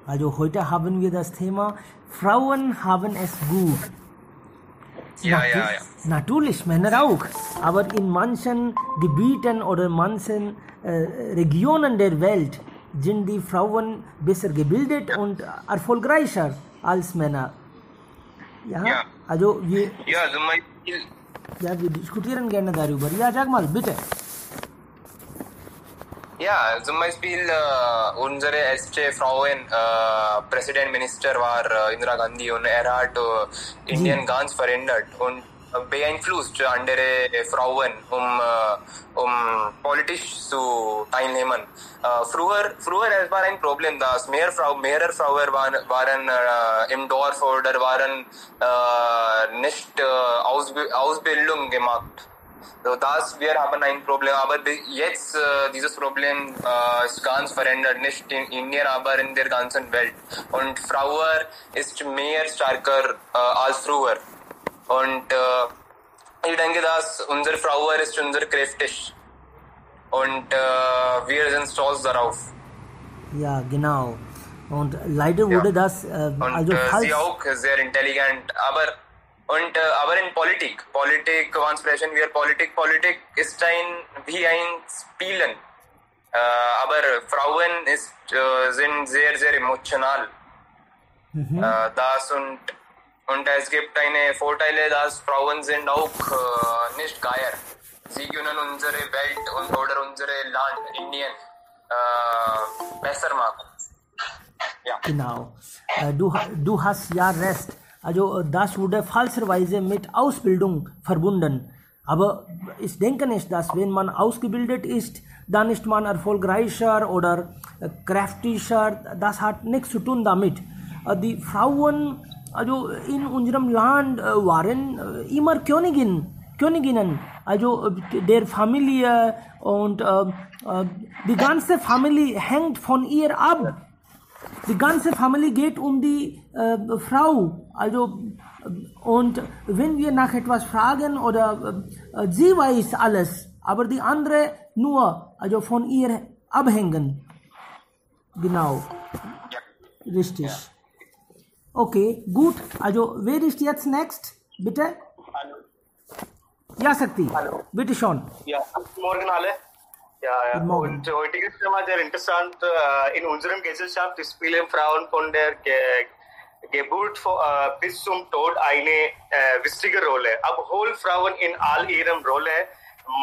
Also heute haben wir das Thema Frauen haben es gut. Ja. Natürlich, Männer auch. Aber in manchen Gebieten oder manchen Regionen der Welt sind die Frauen besser gebildet und erfolgreicher als Männer. Ja. Also wir diskutieren gerne darüber. Ja, sag mal, bitte. Ja, zum Beispiel unsere erste Frauen Präsidentminister war Indira Gandhi und hat Indien ganz verändert und beeinflusst andere Frauen, um politisch zu teilnehmen. Früher es war ein Problem, dass mehrere Frauen waren im Dorf oder waren nicht Ausbildung gemacht. So, wir haben ein Problem, aber jetzt dieses Problem ist ganz verändert, nicht in Indien, aber in der ganzen Welt. Und Frauen ist mehr stärker als früher. Und ich denke, dass unsere Frauen ist unser kräftig. Und wir sind stolz darauf. Ja, genau. Und leider wurde das also falsch. Sie auch sehr intelligent, aber in Politik, wann sprechen wir Politik ist wie ein Spielen. Aber Frauen sind sehr, sehr emotional. Und es gibt eine Vorteile, dass Frauen sind auch nicht Geier. Sie können unsere Welt oder unser Land, Indien, besser machen. Ja. Genau. Du hast ja recht. Also das wurde falscherweise mit Ausbildung verbunden. Aber ich denke nicht, dass wenn man ausgebildet ist, dann ist man erfolgreicher oder kräftiger. Das hat nichts zu tun damit. Die Frauen also in unserem Land waren immer Königinnen. Also der Familie und die ganze Familie hängt von ihr ab. Die ganze Familie geht um die Frau. Also, und wenn wir nach etwas fragen oder sie weiß alles, aber die andere nur, also von ihr abhängen. Genau. Richtig. Ja. Okay, gut. Also, wer ist jetzt next? Bitte? Hallo. Ja, Sakti. Hallo. Bitte schon. Ja, guten Morgen alle. Ja. Und heutiges Thema sehr interessant. In unserem Gesellschaft spielen Frauen von der Geburt bis zum Tod eine wichtige Rolle. Obwohl Frauen in all ihren Rolle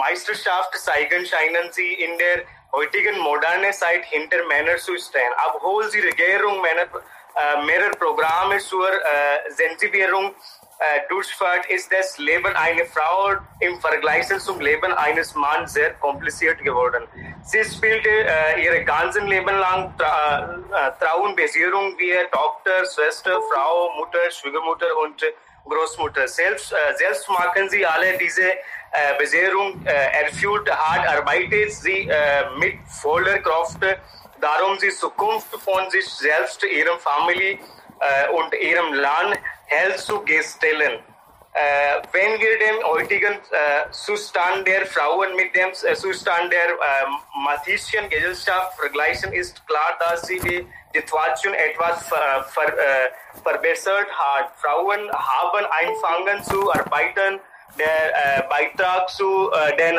Meisterschaft zeigen, scheinen sie in der heutigen modernen Zeit hinter Männern zu stehen. Obwohl die Regierung mehrere Programme zur Sensibilisierung durchführt, ist das Leben einer Frau im Vergleich zum Leben eines Mannes sehr kompliziert geworden. Sie spielte ihr ganzes Leben lang Trauenbesierung wie Tochter, Schwester, Frau, Mutter, Schwiegermutter und Großmutter. Selbst machen sie alle diese Besierung erfüllt, hart arbeitet sie mit voller Kraft, darum die Zukunft von sich selbst, ihrem Familie und ihrem Land hell zu stellen. Wenn wir den heutigen Zustand der Frauen mit dem Zustand der mathischen Gesellschaft vergleichen, ist klar, dass sie die Situation etwas verbessert hat. Frauen haben angefangen zu arbeiten, der Beitrag zu den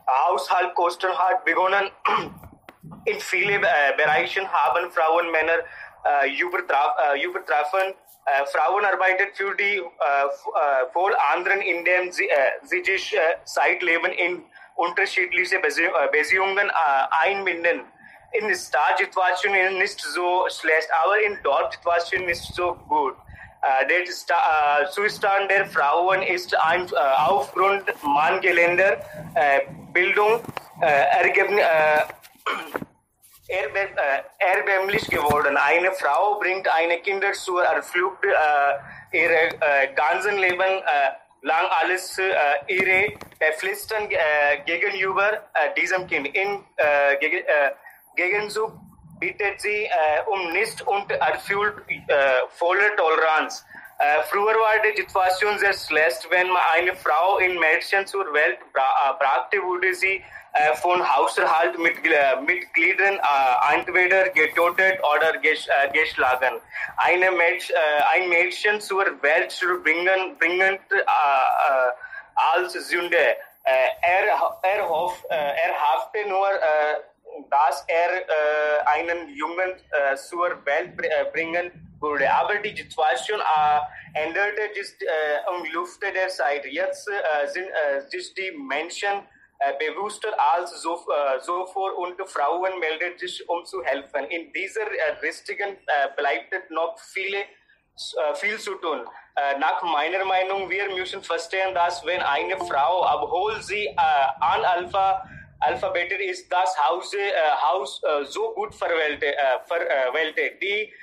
Haushaltskosten hat begonnen. In vielen Bereichen haben Frauen Männer übertreffen. Frauen arbeiten für die vor anderen, indem sie sich Zeitleben in unterschiedliche Beziehungen einbinden. In Stadtsituationen nicht so schlecht, aber in Dorfsituationen nicht so gut. Der Zustand der Frauen ist aufgrund mangelnder Bildung erbärmlich geworden. Eine Frau bringt eine Kinder zur Erflucht ihr ganzen Leben lang alles ihre Pflichten gegenüber diesem Kind. Gegenzug bittet sie nicht und erfüllt voller Toleranz. Früher war die Situation sehr schlecht, wenn eine Frau in Mädchen zur Welt brachte, wurde sie von Haushaltsmitgliedern entweder getötet oder geschlagen. Ein Mädchen zur Welt zu bringen als Sünde. Er hoffte nur, dass einen Jungen zur Welt bringen würde. Aber die Situation änderte sich im Laufe der Zeit. Jetzt sind sich die Menschen bewusster als zuvor und Frauen melden sich, um zu helfen. In dieser Richtung bleibt noch viel zu tun. Nach meiner Meinung, wir müssen verstehen, dass wenn eine Frau, obwohl sie Analphabet ist, das Haus so gut verwaltet. Die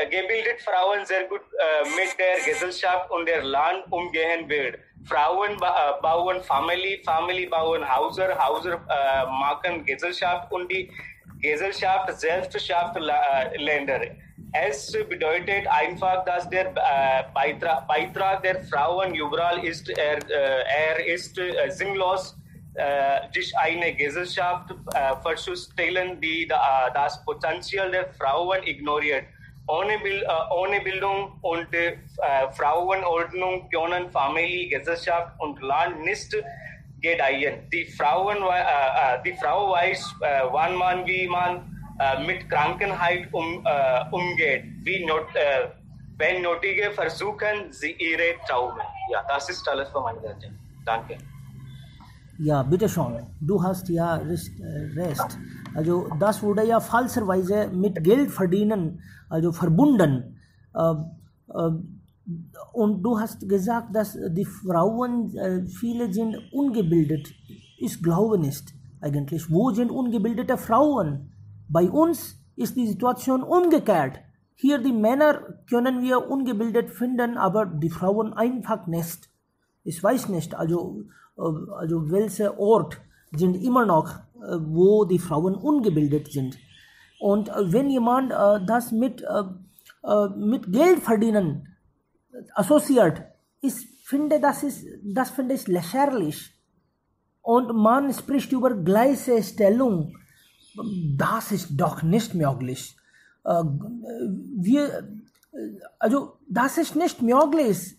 gebildete Frauen sehr gut mit der Gesellschaft und der Land umgehen wird. Frauen bauen Family bauen Häuser machen Gesellschaft und die Gesellschaft selbst schafft Länder. Es bedeutet einfach, dass der Beitrag der Frauen überall ist. Er ist sinnlos, sich eine Gesellschaft vorzustellen, die das Potenzial der Frauen ignoriert. Ohne Bildung und Frauenordnung können Familie, Gesellschaft und Land nicht gedeihen. Die Frau weiß, wie man mit Krankheit umgeht. Wenn nötige, versuchen sie ihre Träume. Ja, das ist alles von meiner Seite. Danke. Ja, bitte schon. Du hast ja recht. Also das wurde ja falscherweise mit Geld verdienen, also verbunden. Und du hast gesagt, dass die Frauen, viele sind ungebildet. Ich glaube nicht eigentlich. Wo sind ungebildete Frauen? Bei uns ist die Situation umgekehrt. Hier die Männer können wir ungebildet finden, aber die Frauen einfach nicht. Ich weiß nicht, also welcher Ort sind immer noch, wo die Frauen ungebildet sind. Und wenn jemand das mit Geld verdienen assoziiert, ich finde, das finde ich lächerlich. Und man spricht über gleiche Stellung. Das ist doch nicht möglich. Das ist nicht möglich.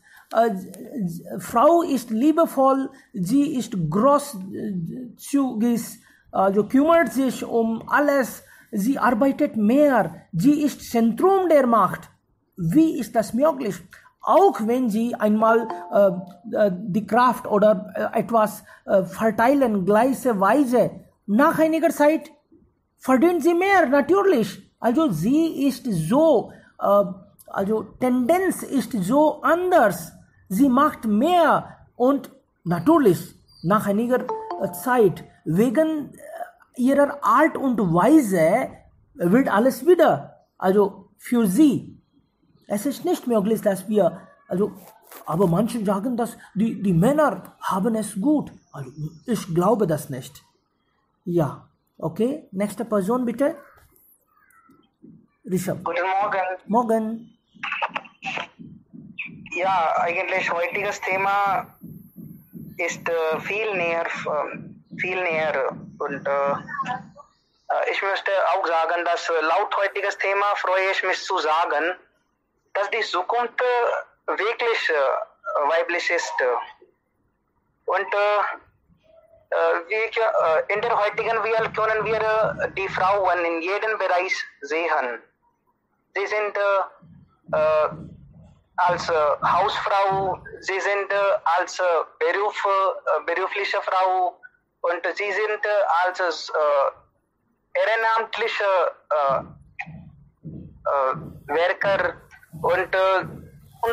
Frau ist liebevoll, sie ist großzügig, kümmert sich um alles, sie arbeitet mehr, sie ist Zentrum der Macht. Wie ist das möglich? Auch wenn sie einmal die Kraft oder etwas verteilen, gleiche Weise, nach einiger Zeit verdient sie mehr, natürlich. Also sie ist so, Tendenz ist so anders. Sie macht mehr und natürlich nach einiger Zeit, wegen ihrer Art und Weise, wird alles wieder. Also für sie. Es ist nicht möglich, dass wir, aber manche sagen, dass die Männer haben es gut. Also ich glaube das nicht. Ja, okay. Nächste Person bitte. Rishabh. Guten Morgen. Morgen. Ja, eigentlich heutiges Thema ist viel näher und ich möchte auch sagen, dass laut heutiges Thema freue ich mich zu sagen, dass die Zukunft wirklich weiblich ist. Und in der heutigen Welt können wir die Frauen in jedem Bereich sehen. Sie sind als Hausfrau, sie sind als berufliche Frau und sie sind als ehrenamtliche Werker und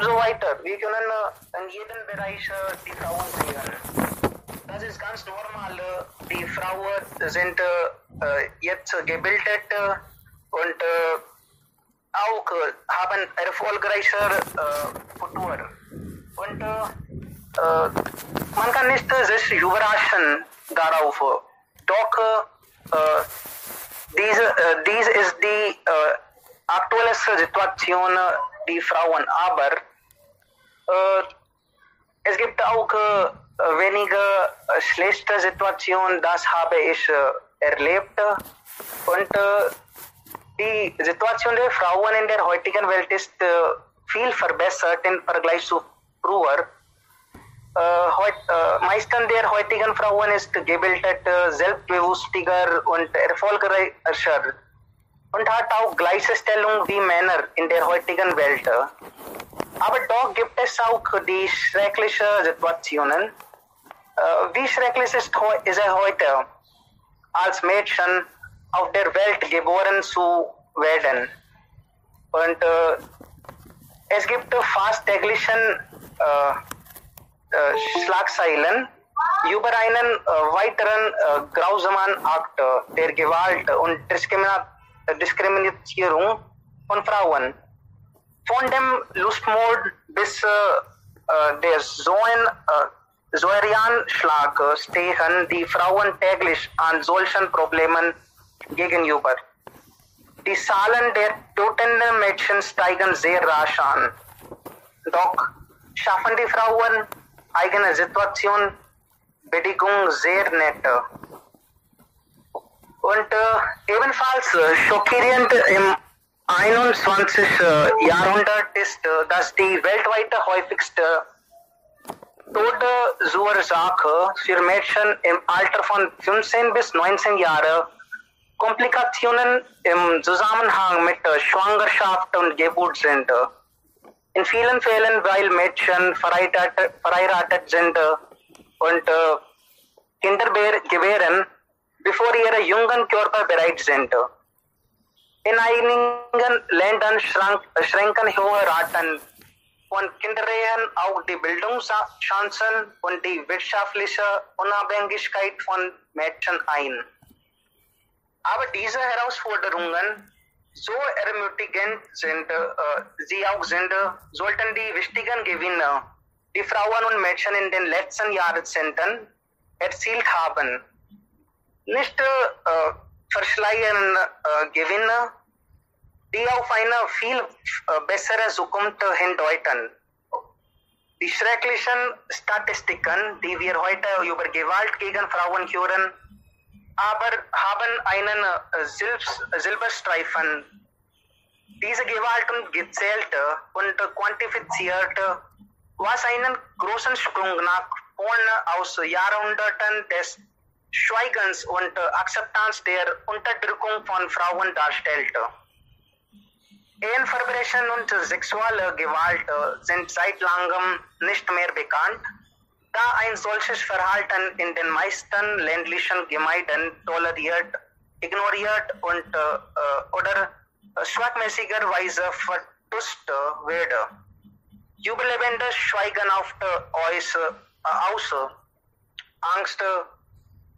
so weiter. Wir können in jedem Bereich die Frauen sehen. Das ist ganz normal. Die Frauen sind jetzt gebildet und auch haben erfolgreicher Futur. Und man kann nicht sich überraschen darauf. Doch dies ist die aktuelle Situation die Frauen. Aber es gibt auch wenige schlechte Situationen, das habe ich erlebt. Und die Situation der Frauen in der heutigen Welt ist viel verbessert im Vergleich zu früher. Meisten der heutigen Frauen ist gebildet, selbstbewusstiger und erfolgreicher und hat auch gleiche Stellung wie Männer in der heutigen Welt. Aber doch gibt es auch die schrecklichen Situationen. Wie schrecklich ist es heute, als Mädchen auf der Welt geboren zu werden? Und es gibt fast täglichen Schlagzeilen über einen weiteren grausamen Akt der Gewalt und Diskriminierung von Frauen. Von dem Lustmord bis der Säureanschlag stehen die Frauen täglich an solchen Problemen gegenüber. Die Zahlen der toten Mädchen steigen sehr rasch an. Doch schaffen die Frauen eigene Situation, Bedingung sehr nett. Und ebenfalls schockierend im 21. Jahrhundert ist, dass die weltweit häufigste Todesursache für Mädchen im Alter von 15 bis 19 Jahren Komplikationen im Zusammenhang mit Schwangerschaft und Geburt sind. In vielen Fällen, weil Mädchen verheiratet sind und Kinder gebären, bevor ihre jungen Körper bereit sind. In einigen Ländern schränken hohe Raten von Kinderehen auch die Bildungschancen und die wirtschaftliche Unabhängigkeit von Mädchen ein. Aber diese Herausforderungen, so ermutigend sie auch sind, sollten die wichtigen Gewinne, die Frauen und Mädchen in den letzten Jahrzehnten erzielt haben, nicht verschleiern Gewinne, die auf eine viel bessere Zukunft hindeuten. Die schrecklichen Statistiken, die wir heute über Gewalt gegen Frauen hören, aber haben einen Silberstreifen. Diese Gewalt gezählt und quantifiziert, was einen großen Sprung nach vorne aus Jahrhunderten des Schweigens und Akzeptanz der Unterdrückung von Frauen darstellt. Eheverbrechen und sexuelle Gewalt sind seit langem nicht mehr bekannt, da ein solches Verhalten in den meisten ländlichen Gemeinden toleriert, ignoriert und oder schwachmäßigerweise vertuscht wird. Überlebende schweigen oft aus Angst,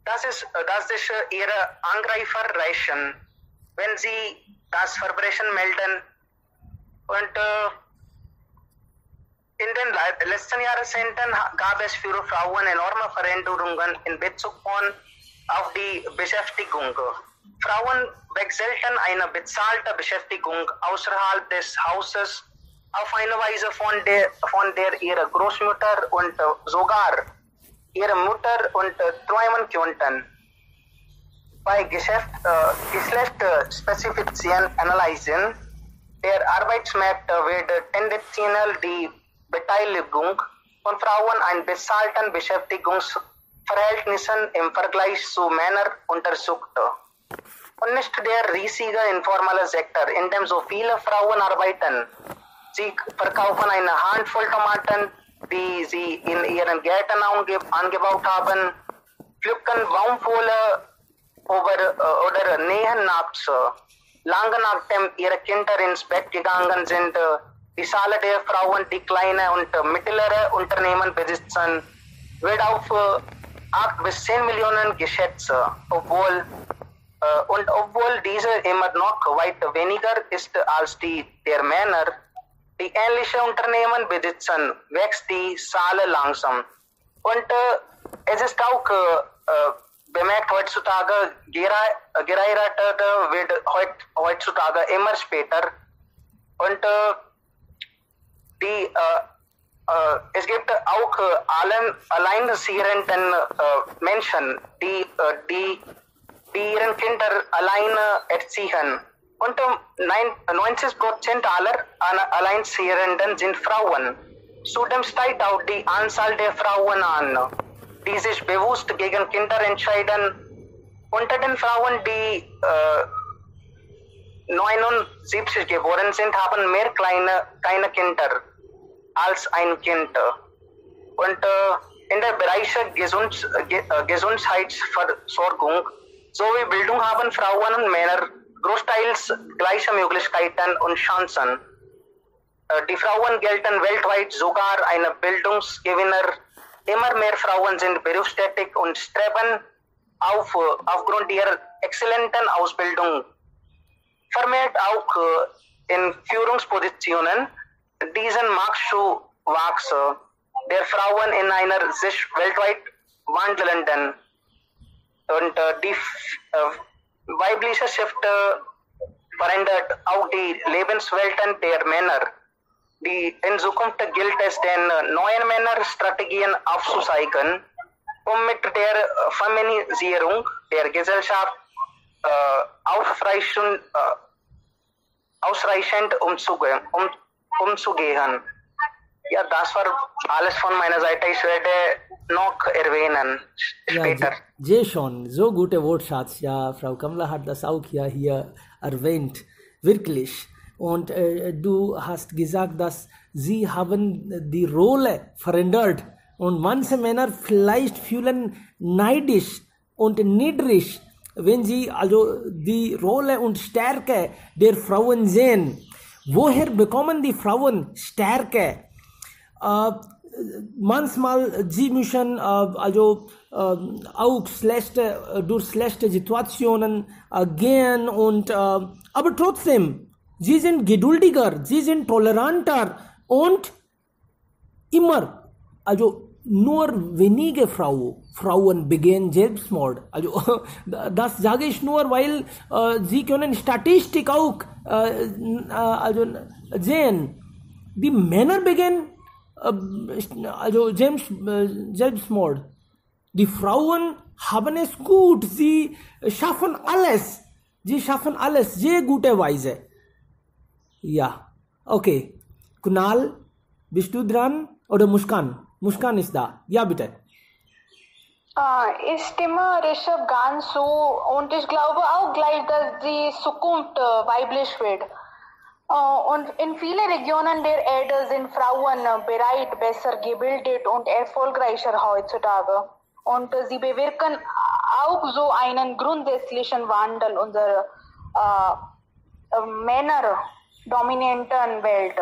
dass sich ihre Angreifer rächen, wenn sie das Verbrechen melden. Und in den letzten Jahrzehnten gab es für Frauen enorme Veränderungen in Bezug auf die Beschäftigung. Frauen wechselten eine bezahlte Beschäftigung außerhalb des Hauses auf eine Weise, von der ihre Großmutter und sogar ihre Mutter und träumen könnten. Bei geschlechtsspezifischen Analysen der Arbeitsmärkte wird tendenziell die Beteiligung von Frauen an bezahlten Beschäftigungsverhältnissen im Vergleich zu Männern untersucht. Und nicht der riesige informelle Sektor, in dem so viele Frauen arbeiten. Sie verkaufen eine Handvoll Tomaten, die sie in ihren Gärten angebaut haben, pflücken Baumwolle oder nähen nachts, lange nachdem ihre Kinder ins Bett gegangen sind. Die Zahl der Frauen, die kleine und mittlere Unternehmen besitzen, wird auf 8 bis 10 Millionen geschätzt, obwohl diese immer noch weit weniger ist als die der Männer, die ähnliche Unternehmen besitzen, wächst die Zahl langsam. Und es ist auch bemerkt heutzutage, geheiratet wird heutzutage immer später. Und es gibt auch Alleinerziehenden Menschen, die ihren Kinder alleine erziehen. Und 90% aller Alleinerziehenden sind Frauen. Zudem steigt auch die Anzahl der Frauen an, die sich bewusst gegen Kinder entscheiden. Unter den Frauen, die 79 geboren sind, haben mehr kleine Kinder als ein Kind. Und in der Bereich Gesundheitsversorgung sowie Bildung haben Frauen und Männer großteils gleiche Möglichkeiten und Chancen. Die Frauen gelten weltweit sogar ein Bildungsgewinner. Immer mehr Frauen sind berufstätig und streben aufgrund ihrer exzellenten Ausbildung vermehrt auch in Führungspositionen. Diesen Marktzuwachs der Frauen in einer sich weltweit wandelnden und die weibliche Shift verändert auch die Lebenswelten der Männer. In Zukunft gilt es, den neuen Männerstrategien aufzuzeigen, um mit der Feminisierung der Gesellschaft ausreichend umzugehen. Ja, das war alles von meiner Seite. Ich werde noch erwähnen später. Ja, schon. So gute Wortschatz. Ja, Frau Kamla hat das auch hier erwähnt. Wirklich. Und du hast gesagt, dass sie haben die Rolle verändert. Und manche Männer vielleicht fühlen neidisch und niedrig, wenn sie also die Rolle und Stärke der Frauen sehen. Woher bekommen die Frauen Stärke? Manchmal sie müssen auch durch schlechte Situationen gehen und aber trotzdem, sie sind geduldiger, sie sind toleranter und immer, also nur wenige Frauen begehen Selbstmord. Also das sage ich nur, weil sie können Statistik auch also sehen. Die Männer begehen also Selbstmord. Die Frauen haben es gut. Sie schaffen alles. Sehr gute Weise. Ja, okay. Kunal, bist du dran? Oder Muskan? Muskan ist da. Ja, bitte. Ich stimme Rishabh ganz zu und ich glaube auch gleich, dass die Zukunft weiblich wird. Und in vielen Regionen der Erde sind Frauen bereit, besser gebildet und erfolgreicher heutzutage. Und sie bewirken auch so einen grundsätzlichen Wandel unserer männerdominanten Welt.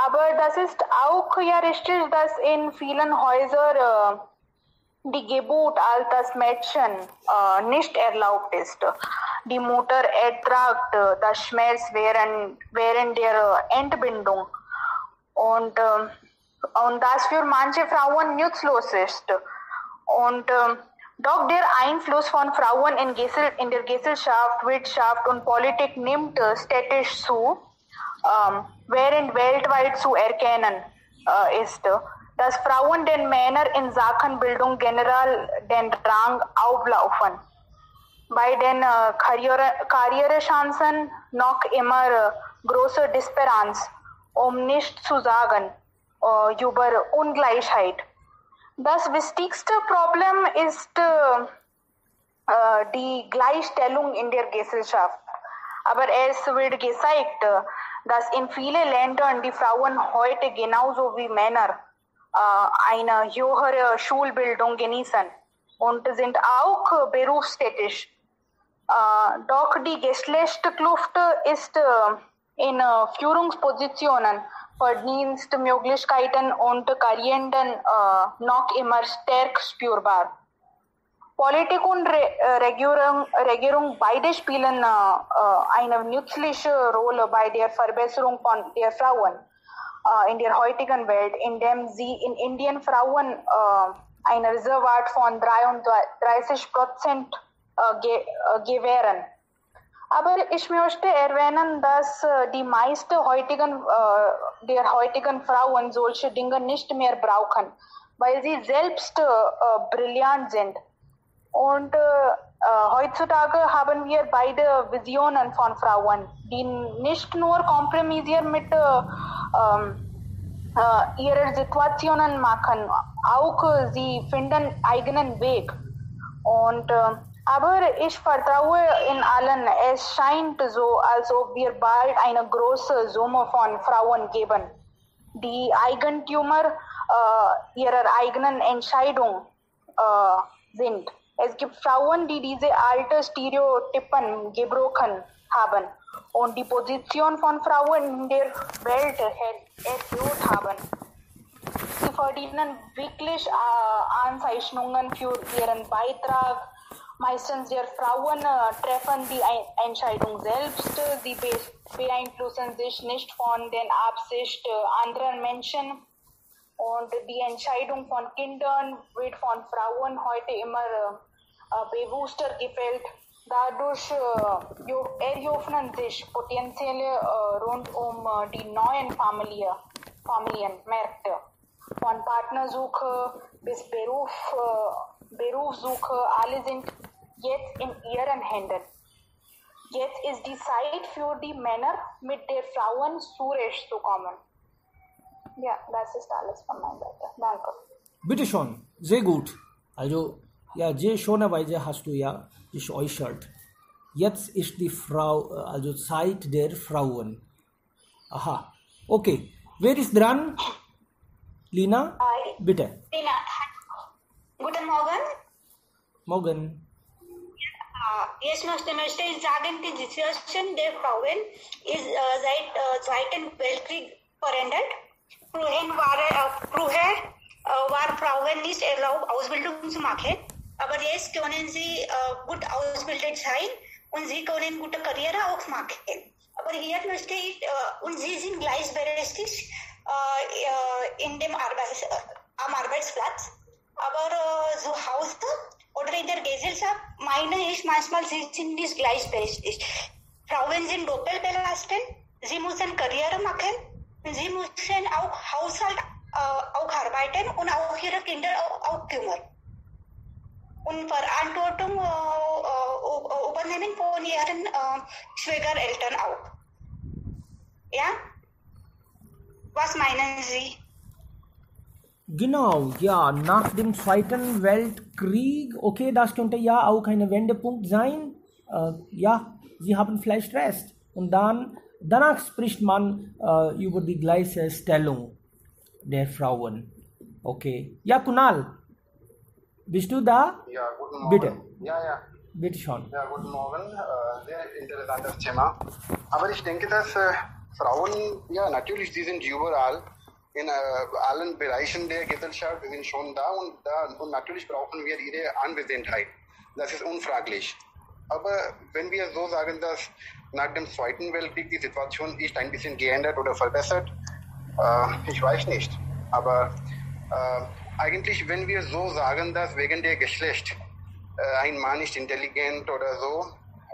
Aber das ist auch ja richtig, dass in vielen Häusern die Geburt als das Mädchen nicht erlaubt ist. Die Mutter ertragt das Schmerz während der Entbindung und das für manche Frauen nutzlos ist. Und doch der Einfluss von Frauen in der Gesellschaft, Wirtschaft und Politik nimmt stetisch zu, während weltweit zu erkennen ist, dass Frauen den Männern in Sachen Bildung generell den Rang auflaufen. Bei den Karrierechancen noch immer große Diskrepanz, um nicht zu sagen über Ungleichheit. Das wichtigste Problem ist die Gleichstellung in der Gesellschaft. Aber es wird gezeigt, dass in vielen Ländern die Frauen heute genauso wie Männer eine höhere Schulbildung genießen und sind auch berufstätig. Doch die Geschlechterkluft ist in Führungspositionen, Verdienstmöglichkeiten und Karrieren noch immer stark spürbar. Politik und Regierung beide spielen eine nützliche Rolle bei der Verbesserung von der Frauen in der heutigen Welt, indem sie in Indien Frauen ein Reservat von 33% gewähren. Aber ich möchte erwähnen, dass die meisten der heutigen Frauen solche Dinge nicht mehr brauchen, weil sie selbst brillant sind. Und heutzutage haben wir beide Visionen von Frauen, die nicht nur kompromissieren mit ihrer Situationen machen, auch sie finden eigenen Weg. Und aber ich vertraue in allen. Es scheint so, als ob wir bald eine große Summe von Frauen geben, die Eigentümer ihrer eigenen Entscheidung sind. Es gibt Frauen, die diese alten Stereotypen gebrochen haben und die Position von Frauen in der Welt erhöht haben. Sie verdienen wirklich Anzeichnungen für ihren Beitrag. Meistens der Frauen treffen die Entscheidung selbst. Sie beeinflussen sich nicht von den Absichten anderer Menschen. Und die Entscheidung von Kindern wird von Frauen heute immer bewusster gefällt. Dadurch eröffnen sich Potenziale rund um die neuen Familienmärkte. Von Partnersuche bis Berufssuche, alle sind jetzt in ihren Händen. Jetzt ist die Zeit für die Männer, mit den Frauen zurechtzukommen. Ja, das ist alles von meiner Seite. Danke. Bitte schon, sehr gut. Also, ja, sehr schönerweise hast du ja dich äußert. Jetzt ist die also Zeit der Frauen. Aha, okay. Wer ist dran? Lina? Hi. Bitte. Lina, guten Morgen. Morgen. Jetzt möchte ich sagen, die Situation der Frauen ist seit Zweiten Weltkrieg verändert. Früher war Frauen nicht erlaubt, Ausbildung zu machen. Aber jetzt können sie gut ausgebildet sein und sie können gute Karriere auch machen. Aber hier möchte ich, und sie sind gleichberechtigt am Arbeitsplatz. Aber zu Hause oder in der Gesellschaft meine ich manchmal, sie sind nicht gleichberechtigt. Frauen sind doppelt belastet, sie müssen Karriere machen, sie müssen auch Haushalt auch arbeiten und auch ihre Kinder auch kümmern. Und Verantwortung übernehmen von ihren Schwiegereltern auch. Ja? Was meinen Sie? Genau, ja, nach dem Zweiten Weltkrieg, okay, das könnte ja auch ein Wendepunkt sein. Ja, Sie haben vielleicht recht. Und danach spricht man über die gleiche Stellung der Frauen. Okay. Ja, Kunal, bist du da? Ja, guten Morgen. Bitte. Ja. Bitte schon. Ja, guten Morgen. Sehr interessantes Thema. Aber ich denke, dass Frauen, ja, natürlich, sie sind überall. In allen Bereichen der Gesellschaft sind schon da und natürlich brauchen wir ihre Anwesenheit. Das ist unfraglich. Aber wenn wir so sagen, dass nach dem Zweiten Weltkrieg die Situation ist ein bisschen geändert oder verbessert, ich weiß nicht. Aber eigentlich, wenn wir so sagen, dass wegen der Geschlecht ein Mann nicht intelligent oder so,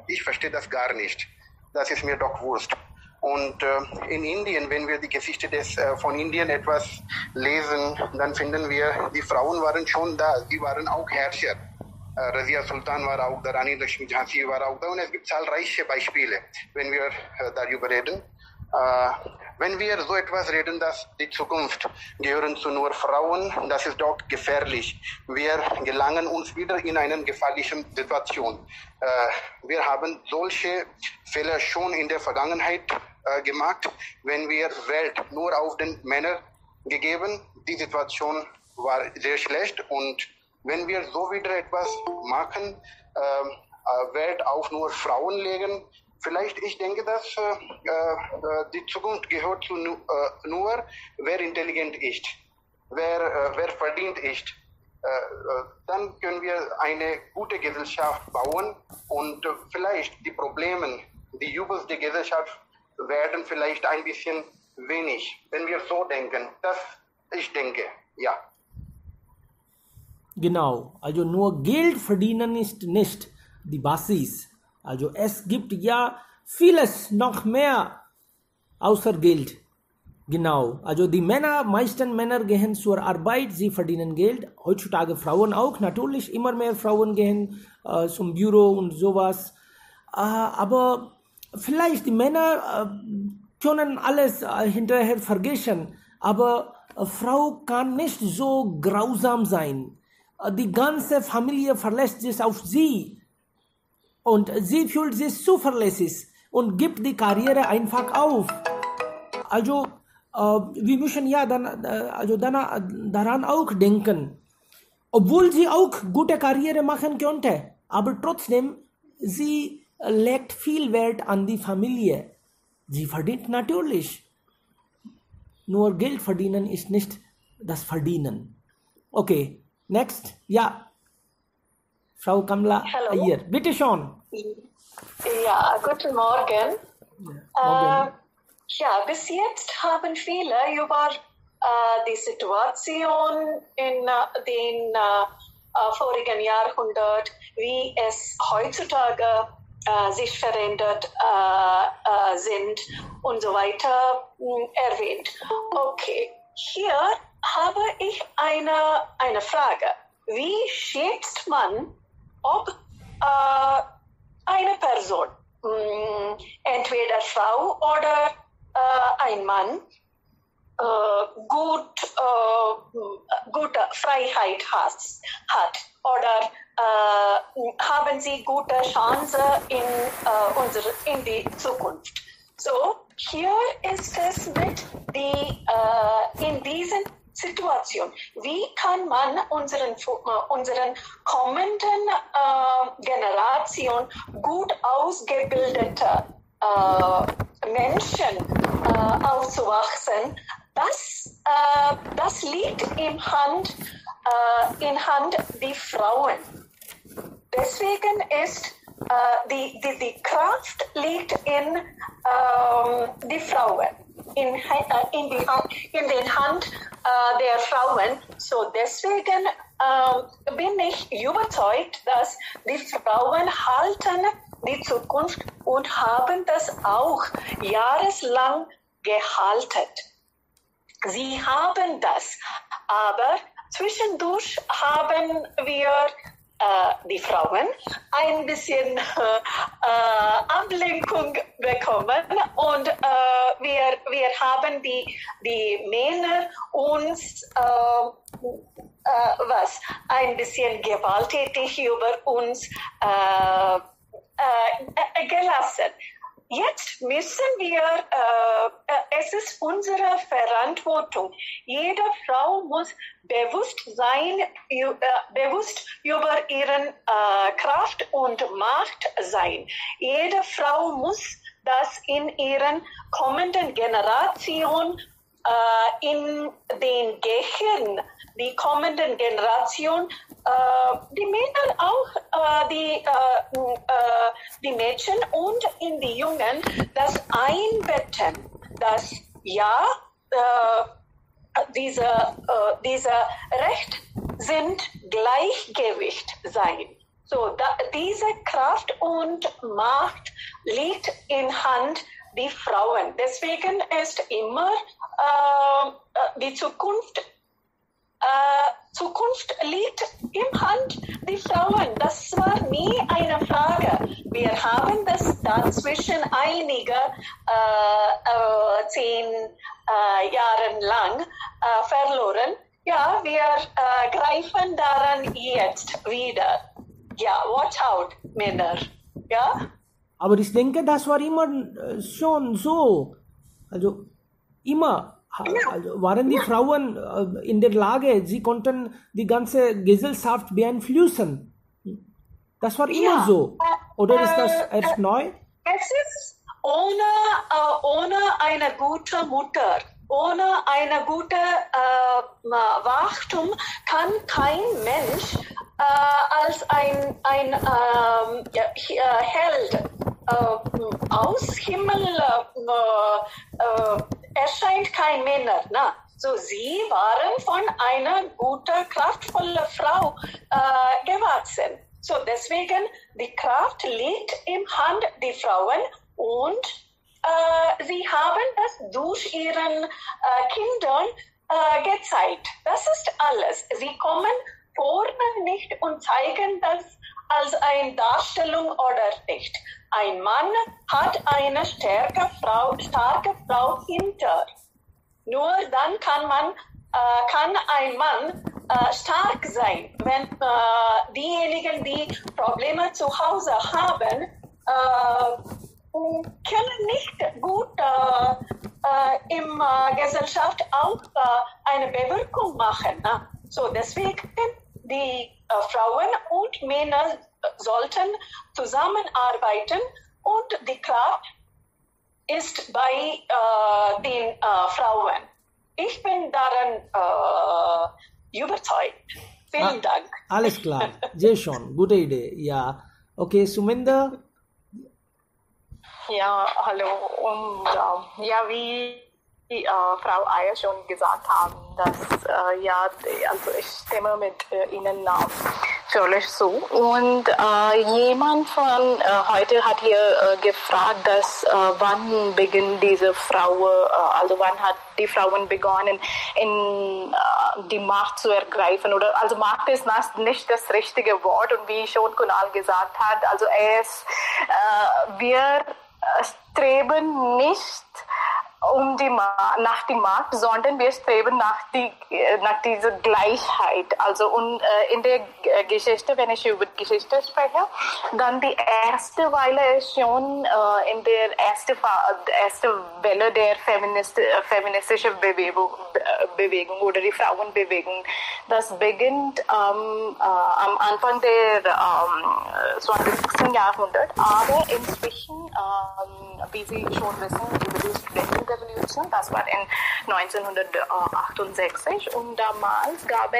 ich verstehe das gar nicht. Das ist mir doch wurscht. Und in Indien, wenn wir die Geschichte von Indien etwas lesen, dann finden wir, die Frauen waren schon da. Sie waren auch Herrscher. Razia Sultan war auch da, Rani Lakshmi Jhansi war auch da. Und es gibt zahlreiche Beispiele, wenn wir darüber reden. Wenn wir so etwas reden, dass die Zukunft gehören zu nur Frauen, das ist doch gefährlich. Wir gelangen uns wieder in eine gefährliche Situation. Wir haben solche Fehler schon in der Vergangenheit gemacht, wenn wir Welt nur auf den Männer gegeben. Die Situation war sehr schlecht und wenn wir so wieder etwas machen, Welt auf nur Frauen legen, vielleicht, ich denke, dass die Zukunft gehört zu nur, wer intelligent ist, wer verdient ist. Dann können wir eine gute Gesellschaft bauen und vielleicht die Probleme, die Übels der Gesellschaft werden vielleicht ein bisschen wenig, wenn wir so denken. Das, ich denke, ja. Genau, also nur Geld verdienen ist nicht die Basis. Also es gibt ja vieles noch mehr außer Geld. Genau, also die Männer, meisten Männer gehen zur Arbeit, sie verdienen Geld. Heutzutage Frauen auch, natürlich immer mehr Frauen gehen zum Büro und sowas. Aber vielleicht die Männer können alles hinterher vergessen, aber Frau kann nicht so grausam sein. Die ganze Familie verlässt sich auf sie und sie fühlt sich zuverlässig und gibt die Karriere einfach auf. Also wir müssen ja dann daran auch denken, obwohl sie auch gute Karriere machen könnte, aber trotzdem, sie legt viel Wert an die Familie. Sie verdient natürlich. Nur Geld verdienen ist nicht das Verdienen. Okay, next. Ja, Frau Kamla Iyer. Bitte schon. Ja, guten Morgen. Morgen. Ja, bis jetzt haben viele über die Situation in den vorigen Jahrhundert, wie es heutzutage sich verändert sind und so weiter erwähnt. Okay, hier habe ich eine Frage. Wie schätzt man, ob eine Person, entweder Frau oder ein Mann, gute Freiheit hat oder haben sie gute Chancen in die Zukunft. So, hier ist es mit in diesen Situation. Wie kann man unseren kommenden Generation gut ausgebildete Menschen aufzuwachsen? Das liegt in Hand die Frauen. Deswegen ist die Kraft liegt in die Frauen, in den Hand der Frauen. So deswegen bin ich überzeugt, dass die Frauen halten die Zukunft und haben das auch jahreslang gehalten. Sie haben das, aber zwischendurch haben wir die Frauen ein bisschen Ablenkung bekommen und wir haben die Männer uns ein bisschen gewalttätig über uns gelassen. Jetzt müssen wir, es ist unsere Verantwortung. Jede Frau muss bewusst über ihren Kraft und Macht sein. Jede Frau muss das in ihren kommenden Generationen in den Gehirn, die kommenden Generationen, die Männer auch, die Mädchen und in die Jungen, das einbetten, dass ja, diese Recht sind Gleichgewicht sein. So, diese Kraft und Macht liegt in Hand die Frauen. Deswegen ist immer die Zukunft liegt im Hand die Frauen. Das war nie eine Frage. Wir haben das dann zwischen einige 10 Jahren lang verloren. Ja, wir greifen daran jetzt wieder. Ja, watch out, Männer. Ja? Aber ich denke, das war immer schon so. Also immer also waren die Frauen in der Lage, sie konnten die ganze Gesellschaft beeinflussen. Das war immer so. Oder ist das erst neu? Es ist ohne eine gute Mutter, ohne eine gute Wachtum kann kein Mensch als ein Held aus Himmel erscheint kein Männer. Na? So, sie waren von einer guten, kraftvollen Frau gewachsen. So deswegen, die Kraft liegt im Hand der Frauen und sie haben das durch ihren Kindern gezeigt. Das ist alles. Sie kommen vorne nicht und zeigen das als eine Darstellung oder nicht. Ein Mann hat eine starke Frau hinter. Nur dann kann ein Mann stark sein, wenn diejenigen, die Probleme zu Hause haben, können nicht gut im Gesellschaft auch eine Bewirkung machen. So deswegen die Frauen und Männer sollten zusammenarbeiten und die Kraft ist bei den Frauen. Ich bin daran überzeugt. Vielen Dank. Alles klar. Sehr schön. Gute Idee. Ja. Okay, Suminder? Ja, hallo. Und ja, wie Frau Ayer schon gesagt haben, dass ja, also ich stimme mit Ihnen völlig zu. Und jemand von heute hat hier gefragt, dass wann beginnt diese Frau, also wann hat die Frauen begonnen, in die Macht zu ergreifen, oder also Macht ist nicht das richtige Wort, und wie schon Kunal gesagt hat, also wir streben nicht nach die Macht, sondern wir streben nach dieser Gleichheit. Also und in der Geschichte, wenn ich über Geschichte spreche, dann die erste Weile ist schon in der erste Welle der feministischen Bewegung oder die Frauenbewegung. Das beginnt am Anfang der 20. Jahrhundert, aber inzwischen, wie Sie schon wissen, über die Studentenrevolution, das war in 1968, und damals gab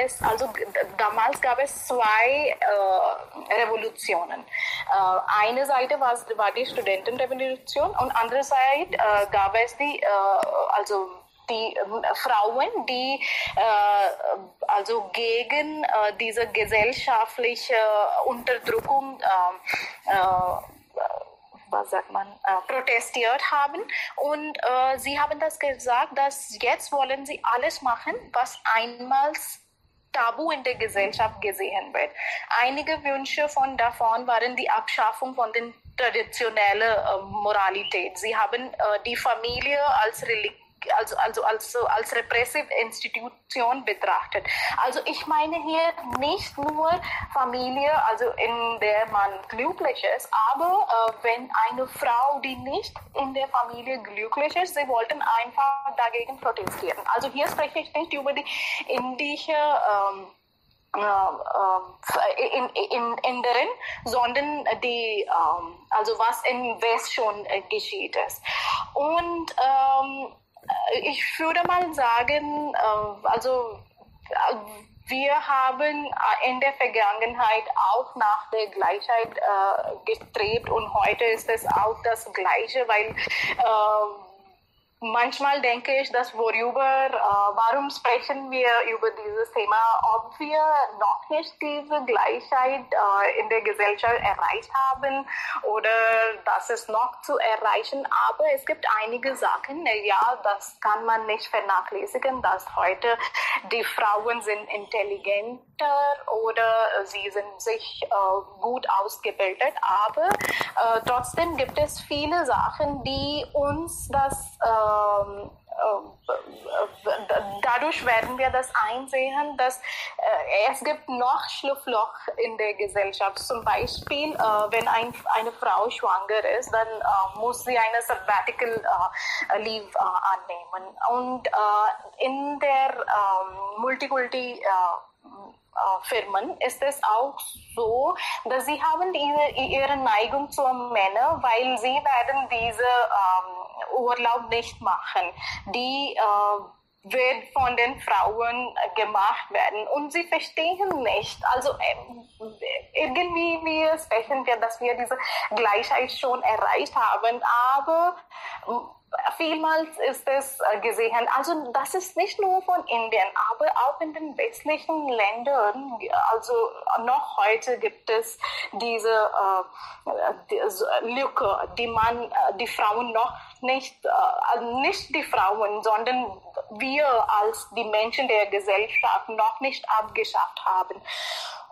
es zwei Revolutionen. Eine Seite war die Studentenrevolution und andere Seite gab es die Frauen, die also gegen diese gesellschaftliche Unterdrückung protestiert haben, und sie haben das gesagt, dass jetzt wollen sie alles machen, was einmals Tabu in der Gesellschaft gesehen wird. Einige Wünsche davon waren die Abschaffung von den traditionellen Moralität. Sie haben die Familie als repressive Institution betrachtet. Also ich meine hier nicht nur Familie, also in der man glücklich ist, aber wenn eine Frau, die nicht in der Familie glücklich ist, sie wollten einfach dagegen protestieren. Also hier spreche ich nicht über die indische Inneren, sondern die, also was in West schon geschieht ist. Und ich würde mal sagen, also wir haben in der Vergangenheit auch nach der Gleichheit gestrebt, und heute ist es auch das Gleiche, weil manchmal denke ich, dass warum sprechen wir über dieses Thema, ob wir noch nicht diese Gleichheit in der Gesellschaft erreicht haben oder das ist noch zu erreichen. Aber es gibt einige Sachen, ja, das kann man nicht vernachlässigen, dass heute die Frauen sind intelligenter oder sie sind sich gut ausgebildet, aber trotzdem gibt es viele Sachen, die uns das dadurch werden wir das einsehen, dass es gibt noch Schlupfloch in der Gesellschaft. Zum Beispiel, wenn eine Frau schwanger ist, dann muss sie eine Sabbatical Leave annehmen. Und in der Multikulti Firmen ist es auch so, dass sie haben ihre Neigung zu Männern, weil sie werden diese Urlaub nicht machen. Die wird von den Frauen gemacht werden und sie verstehen nicht. Also irgendwie wir sprechen wir, dass wir diese Gleichheit schon erreicht haben, aber vielmals ist es gesehen, also das ist nicht nur von Indien, aber auch in den westlichen Ländern, also noch heute gibt es diese Lücke, die Frauen noch nicht die Frauen, sondern wir als die Menschen der Gesellschaft noch nicht abgeschafft haben.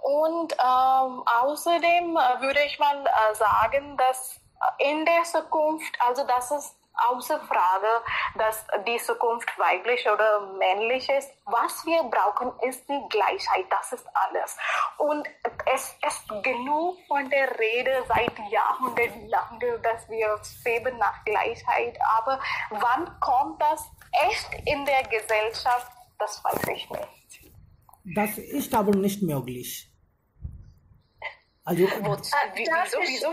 Und außerdem würde ich mal sagen, dass in der Zukunft, also das ist außer Frage, dass die Zukunft weiblich oder männlich ist. Was wir brauchen, ist die Gleichheit. Das ist alles. Und es ist genug von der Rede seit Jahrhunderten lang, dass wir streben nach Gleichheit. Aber wann kommt das echt in der Gesellschaft? Das weiß ich nicht. Das ist aber nicht möglich. Also, wieso?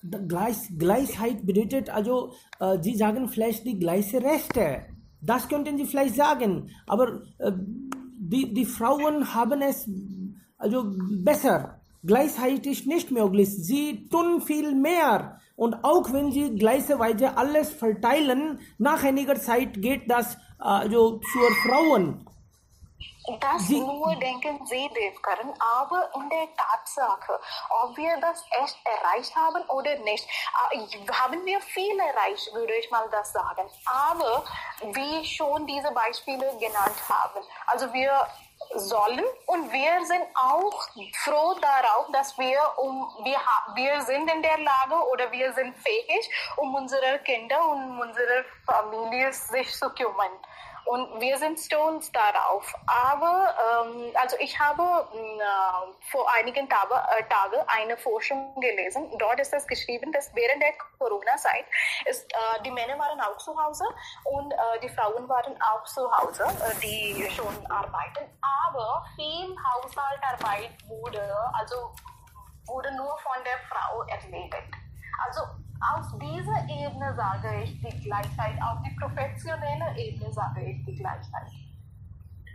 Gleichheit bedeutet, also Sie sagen vielleicht die gleichen Rechte. Das könnten Sie vielleicht sagen. Aber die Frauen haben es also besser. Gleichheit ist nicht möglich. Sie tun viel mehr. Und auch wenn sie gleicherweise alles verteilen, nach einiger Zeit geht das also zur Frauen. Das nur denken Sie, Devkaran, aber in der Tatsache, ob wir das echt erreicht haben oder nicht, haben wir viel erreicht, würde ich mal das sagen. Aber wie schon diese Beispiele genannt haben, also wir sollen und wir sind auch froh darauf, dass wir sind in der Lage oder wir sind fähig, um unsere Kinder und unsere Familie sich zu kümmern. Und wir sind stolz darauf. Aber also ich habe vor einigen Tagen eine Forschung gelesen. Dort ist es geschrieben, dass während der Corona-Zeit die Männer waren auch zu Hause und die Frauen waren auch zu Hause, die schon arbeiten. Aber viel Haushaltsarbeit wurde nur von der Frau erledigt. Also auf dieser Ebene sage ich die Gleichheit, auf die professionelle Ebene sage ich die Gleichheit.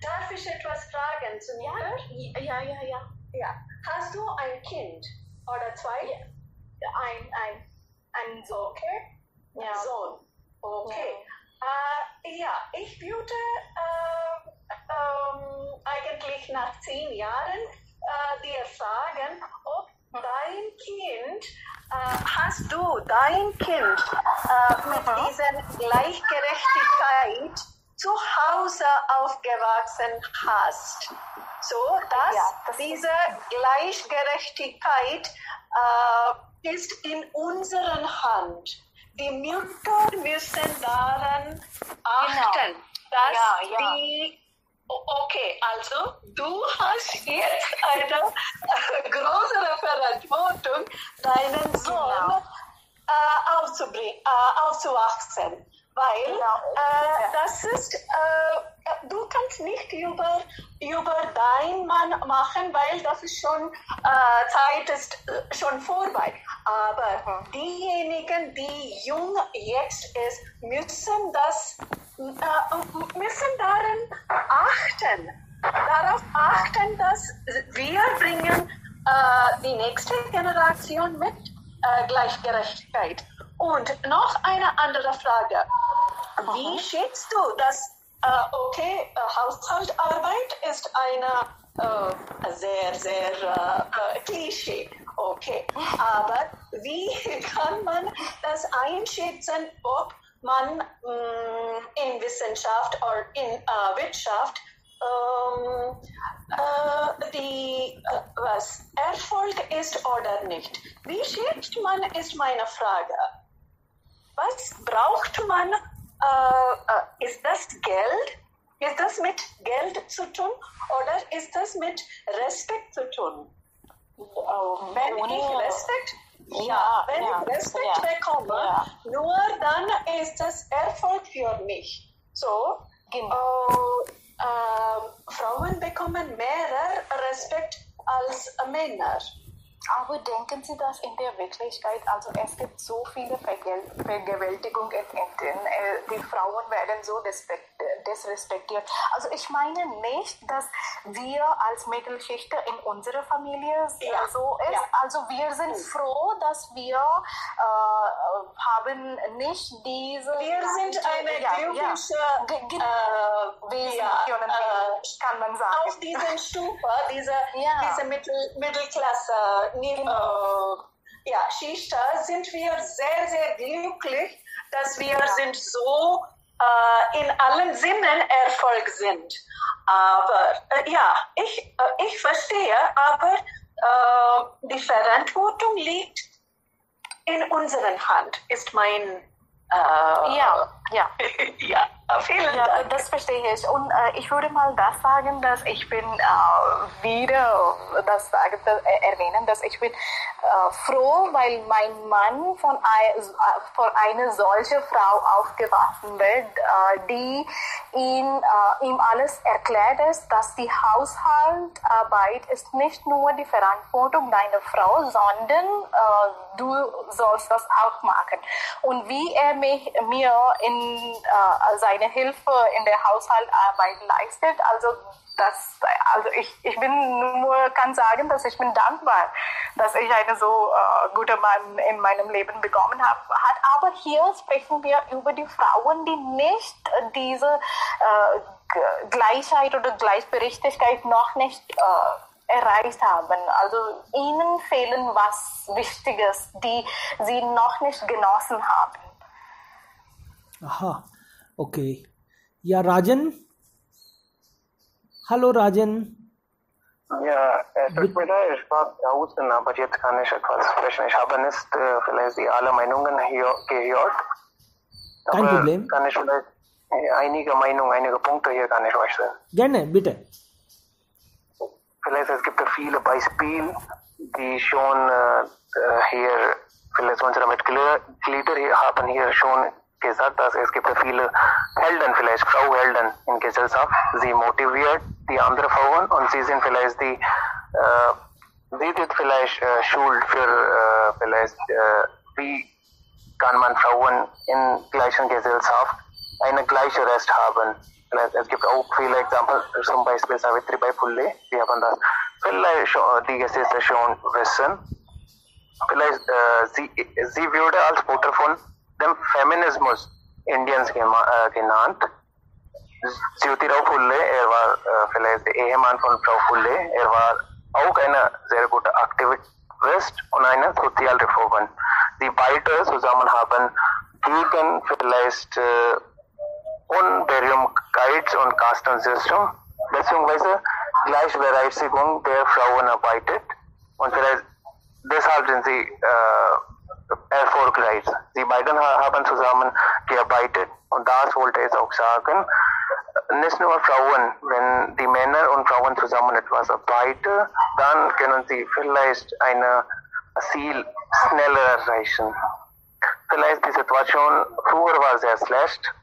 Darf ich etwas fragen zu mir? Ja. Hast du ein Kind oder zwei? Ein Sohn. Okay. Ja. Sohn. Okay. Ja, ich würde eigentlich nach 10 Jahren dir fragen, ob hast du dein Kind mit dieser Gleichgerechtigkeit zu Hause aufgewachsen hast, so dass diese Gleichgerechtigkeit ist in unserer Hand. Die Mütter müssen daran achten, dass die okay, also du hast jetzt eine größere Verantwortung, deinen Sohn aufzuwachsen, weil das ist, du kannst nicht über deinen Mann machen, weil das ist schon, Zeit ist schon vorbei. Aber diejenigen, die jung jetzt ist, müssen darauf achten, dass wir bringen die nächste Generation mit Gleichgerechtigkeit. Und noch eine andere Frage. Wie schätzt du, dass Haushaltsarbeit ist eine sehr, sehr Klischee. Okay, aber wie kann man das einschätzen, ob man in Wissenschaft oder in Wirtschaft Erfolg ist oder nicht? Wie schätzt man, ist meine Frage. Was braucht man? Ist das Geld? Ist das mit Geld zu tun oder ist das mit Respekt zu tun? Wenn ich Respekt bekomme, nur dann ist das Erfolg für mich. So, Frauen bekommen mehr Respekt als Männer. Aber denken Sie das in der Wirklichkeit? Also es gibt so viele Vergewaltigungen in Indien. Die Frauen werden so disrespektiert. Also ich meine nicht, dass wir als Mittelschicht in unserer Familie so ist. Also wir sind froh, dass wir haben nicht diese... Wir sind eine glückliche Wesen, kann man sagen. Auf diesem Stufe, diese Mittelklasse, Schicht, sind wir sehr, sehr glücklich, dass wir sind so in allen Sinnen Erfolg sind. Aber ich verstehe, aber die Verantwortung liegt in unserer Hand, ist mein vielen Dank. Das verstehe ich. Und ich würde mal das sagen, dass ich bin wieder das erwähnen, dass ich bin froh, weil mein Mann von einer solchen Frau aufgewachsen wird, die ihm alles erklärt ist, dass die Haushaltsarbeit ist nicht nur die Verantwortung deiner Frau, sondern du sollst das auch machen. Und wie er mir in seine Hilfe in der Haushaltsarbeit leistet, also ich kann sagen, dass ich bin dankbar, dass ich einen so guten Mann in meinem Leben bekommen habe. Aber hier sprechen wir über die Frauen, die nicht diese Gleichheit oder Gleichberechtigkeit noch nicht erreicht haben. Also ihnen fehlen was Wichtiges, die sie noch nicht genossen haben. Aha, okay. Ja, Rajan? Hallo, Rajan. Ja, es tut mir leid, ich war draußen, aber jetzt kann ich etwas sprechen. Ich habe nicht vielleicht alle Meinungen gehört. Kein Problem. Kann ich vielleicht einige Punkte hier kann ich euch sagen. Gerne, bitte. Vielleicht es gibt viele Beispiele, die schon hier, vielleicht unsere Mitglieder hier haben hier schon gesagt, dass es gibt viele Helden, vielleicht Frauhelden in Gesellschaft. Sie motiviert die anderen Frauen und sie sind vielleicht sie sind vielleicht Schuld für vielleicht wie kann man Frauen in gleichen Gesellschaft eine gleiche Recht haben. Es gibt auch viele Exempel, zum Beispiel Savitribai Phule, die haben das vielleicht die Geschichte schon wissen. Vielleicht sie würde als Mutter von dem Feminismus Indiens genannt. Jyotirao Phule, war vielleicht der Ehemann von Frau Phule, war auch eine sehr gute Aktivist und eine Sozialreformerin. Die beide zusammen haben gegen vielleicht Unberühmtheit und Kastensystem beziehungsweise Gleichberechtigung der Frauen arbeitet und vielleicht deshalb sind sie erfolgreich. Sie beiden haben zusammen gearbeitet und das wollte ich auch sagen. Nicht nur Frauen, wenn die Männer und Frauen zusammen etwas arbeiten, dann können sie vielleicht ein Ziel schneller erreichen. Vielleicht die Situation früher war sehr schlecht.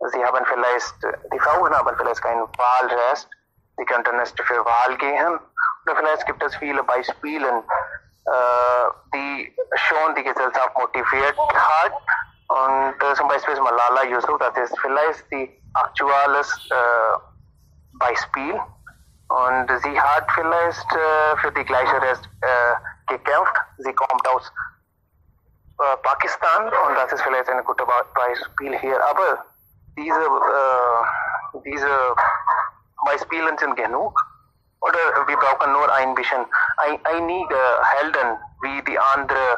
Die Frauen haben vielleicht kein Wahlrecht. Sie könnten nicht für Wahl gehen. Oder vielleicht gibt es viele Beispiele, die schon die Gesellschaft motiviert hat. Und zum Beispiel Malala Yousafzai, das ist vielleicht die aktuelles Beispiel. Und sie hat vielleicht für die gleiche Recht gekämpft. Sie kommt aus Pakistan und das ist vielleicht ein gutes Beispiel hier. Aber diese Beispiele sind genug. Oder wir brauchen nur ein bisschen einige Helden, wie die anderen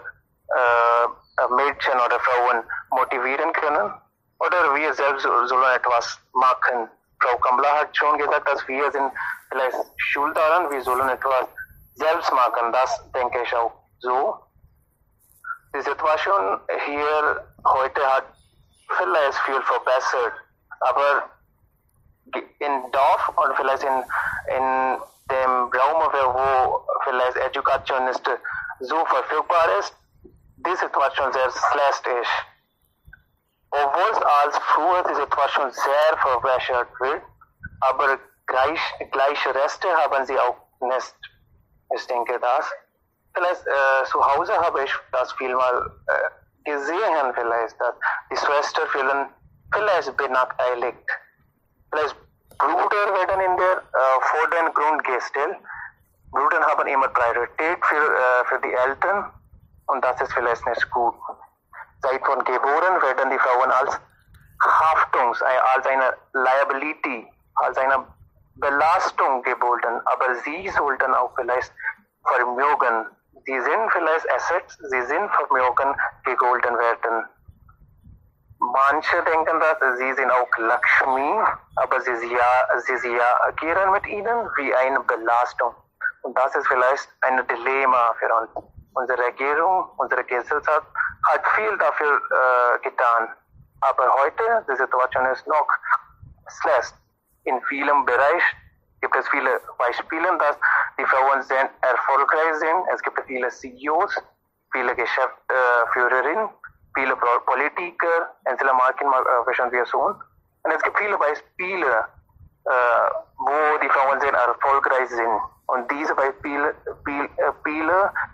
Mädchen oder Frauen motivieren können. Oder wir selbst sollen etwas machen. Frau Kamla hat schon gesagt, dass wir sind vielleicht schuld daran, wir sollen etwas selbst machen. Das denke ich auch so. Die Situation hier heute hat vielleicht viel verbessert, aber im Dorf und vielleicht in dem Raum, wo vielleicht Education nicht so verfügbar ist, die Situation sehr schlecht ist. Obwohl es als früher die Situation sehr verbessert wird, aber gleiche Rechte haben sie auch nicht. Ich denke das. Vielleicht zu Hause habe ich das vielmal gesehen, vielleicht, dass die Schwestern fühlen vielleicht benachteiligt. Vielleicht Brüder werden in der Vordergrund Brüder haben immer Priorität für die Eltern und das ist vielleicht nicht gut. Seit von geboren werden die Frauen als als eine Liability, als eine Belastung geboren, aber sie sollten auch vielleicht Vermögen, sie sind vielleicht Assets, sie sind Vermögen gegolten werden. Manche denken, dass sie sind auch Lakshmi, aber sie agieren mit ihnen wie eine Belastung. Und das ist vielleicht ein Dilemma für uns. Unsere Regierung, unsere Gesellschaft hat viel dafür getan. Aber heute, die Situation ist noch schlecht. In vielen Bereichen gibt es viele Beispiele, dass die Frauen sehr erfolgreich sind. Es gibt viele CEOs, viele Geschäftsführerinnen, viele Politiker, einzelne Marken, wir so. Und es gibt viele Beispiele, wo die Frauen sehr erfolgreich sind. Und diese Beispiele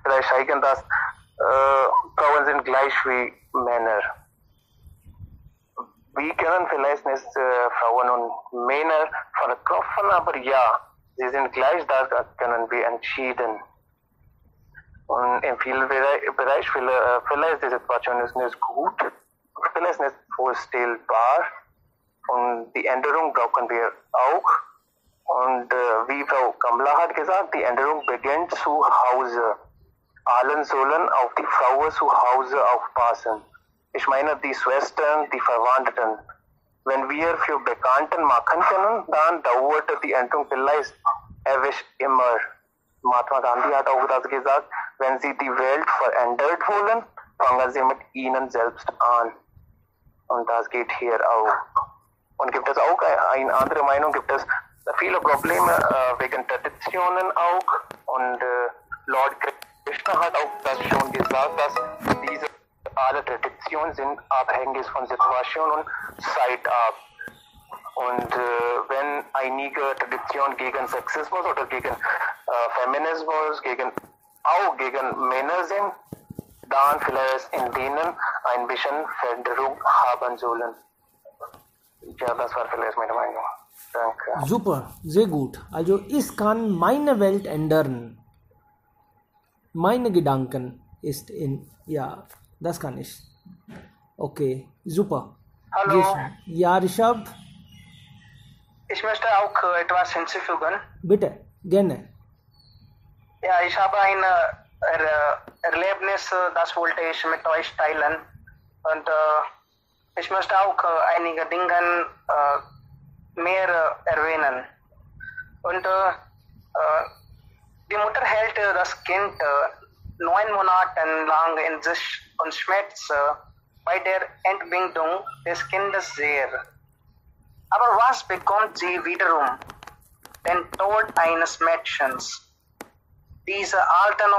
vielleicht zeigen, dass Frauen sind gleich wie Männer. Wir können vielleicht nicht Frauen und Männer verkaufen, aber ja, sie sind gleich, da können wir entschieden. Und in vielen Bereichen, vielleicht die Situation ist nicht gut, vielleicht nicht vorstellbar. Und die Änderung brauchen wir auch. Und wie Frau Kamla hat gesagt, die Änderung beginnt zu Hause. Allen sollen auf die Frauen zu Hause aufpassen. Ich meine die Schwestern, die Verwandten. Wenn wir für Bekannten machen können, dann dauert die Änderung vielleicht ewig immer. Mahatma Gandhi hat auch das gesagt, wenn sie die Welt verändert wollen, fangen sie mit ihnen selbst an. Und das geht hier auch. Und gibt es auch eine andere Meinung, gibt es viele Probleme wegen Traditionen auch. Und Lord Krishna hat auch das schon gesagt, dass diese alle Traditionen sind abhängig von Situation und Zeit ab. Und wenn einige Traditionen gegen Sexismus oder gegen Feminismus, gegen Männer sind, dann vielleicht in denen ein bisschen Veränderung haben sollen. Ja, das war vielleicht meine Meinung. Danke. Super, sehr gut. Also ich kann meine Welt ändern. Meine Gedanken ist ja, das kann ich. Okay, super. Hallo. Ja, Rishabh? Ich möchte auch etwas hinzufügen. Bitte, gerne. Ja, ich habe ein Erlebnis, das wollte ich mit euch teilen. Und ich möchte auch einige Dinge mehr erwähnen. Und die Mutter hält das Kind 9 Monate lang in sich und schmerzt bei der Entbindung des Kindes sehr. Aber was bekommt sie wiederum? Den Tod eines Mädchens. Diese alten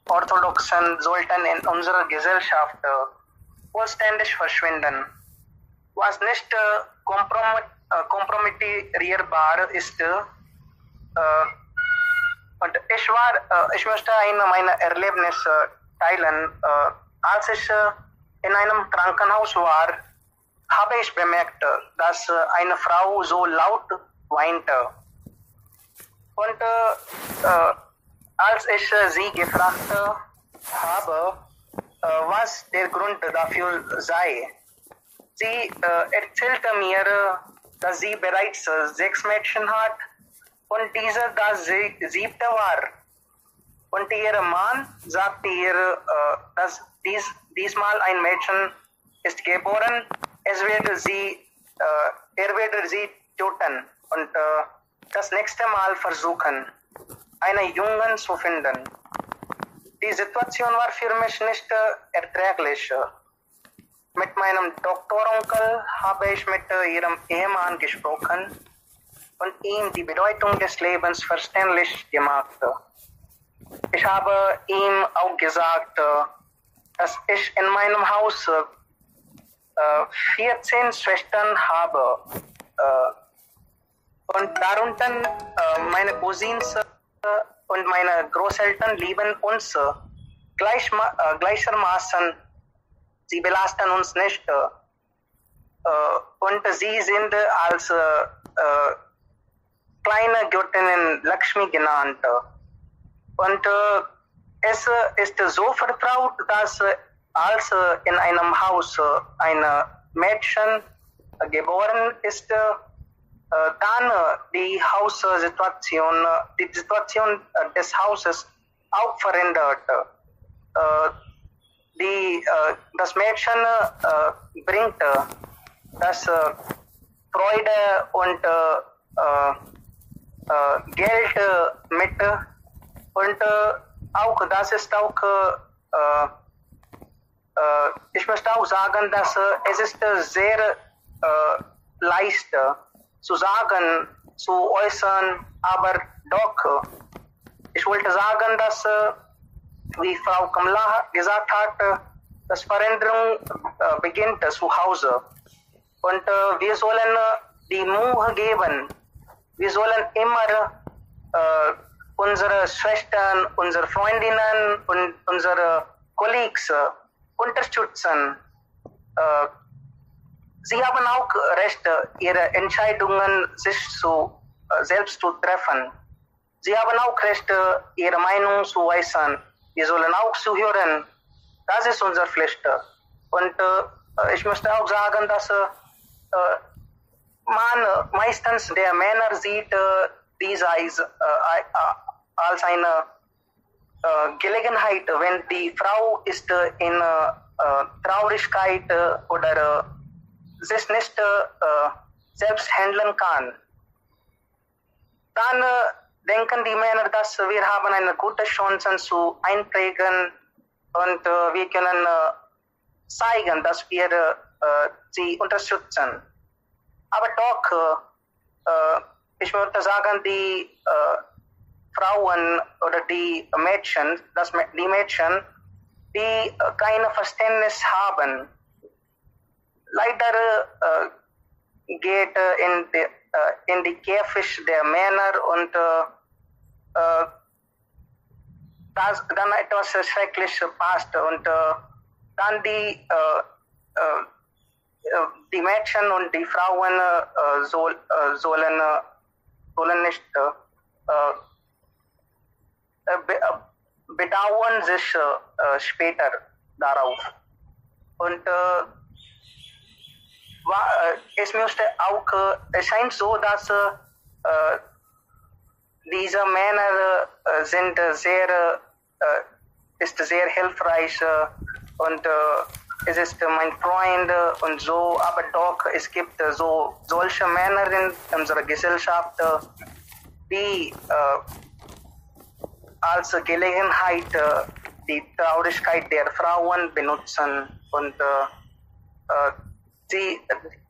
Orthodoxen sollten in unserer Gesellschaft vollständig verschwinden. Was nicht kompromittierbar ist. Und ich möchte meine Erlebnisse teilen. Als ich in einem Krankenhaus war, habe ich bemerkt, dass eine Frau so laut weinte. Und als ich sie gefragt habe, was der Grund dafür sei, sie erzählte mir, dass sie bereits 6 Mädchen hat und diese das 7. war. Und ihr Mann sagte ihr, dass diesmal ein Mädchen ist geboren, er würde sie töten und das nächste Mal versuchen, einen Jungen zu finden. Die Situation war für mich nicht erträglich. Mit meinem Doktoronkel habe ich mit ihrem Ehemann gesprochen und ihm die Bedeutung des Lebens verständlich gemacht. Ich habe ihm auch gesagt, dass ich in meinem Haus 14 Schwestern habe und darunter meine Cousins und meine Großeltern lieben uns gleichermaßen. Sie belasten uns nicht und sie sind als kleine Göttin Lakshmi genannt. Und es ist so vertraut, dass als in einem Haus ein Mädchen geboren ist, dann die Haussituation, die Situation des Hauses auch verändert. Das Mädchen bringt das Freude und Geld mit und auch das ist auch ich möchte auch sagen, dass es ist sehr leicht zu sagen, zu äußern, aber doch, ich wollte sagen, dass, wie Frau Kamla gesagt hat, dass Veränderung beginnt zu Hause. Und wir sollen die Mühe geben. Wir sollen immer unsere Schwestern, unsere Freundinnen und unsere Kollegen unterstützen. Sie haben auch Recht, ihre Entscheidungen sich selbst zu treffen. Sie haben auch Recht, ihre Meinung zu äußern. Wir sollen auch zuhören. Das ist unsere Pflicht. Und ich möchte auch sagen, dass man meistens der Männer sieht dies als eine Gelegenheit, wenn die Frau ist in Traurigkeit oder sich nicht selbst handeln kann. Dann denken die Männer, dass wir haben eine gute Chance zu einprägen und wir können zeigen, dass wir sie unterstützen. Aber doch, ich würde sagen, die Frauen oder die Mädchen, die kein Verständnis haben, leider geht in die Käfig der Männer und dann etwas Schreckliches passt und dann die Mädchen und die Frauen sollen nicht bedauern sich später darauf. Und es müsste auch, es scheint so, dass diese Männer sind ist sehr hilfreich und es ist mein Freund und so, aber doch, es gibt solche Männer in unserer Gesellschaft, die als Gelegenheit die Traurigkeit der Frauen benutzen und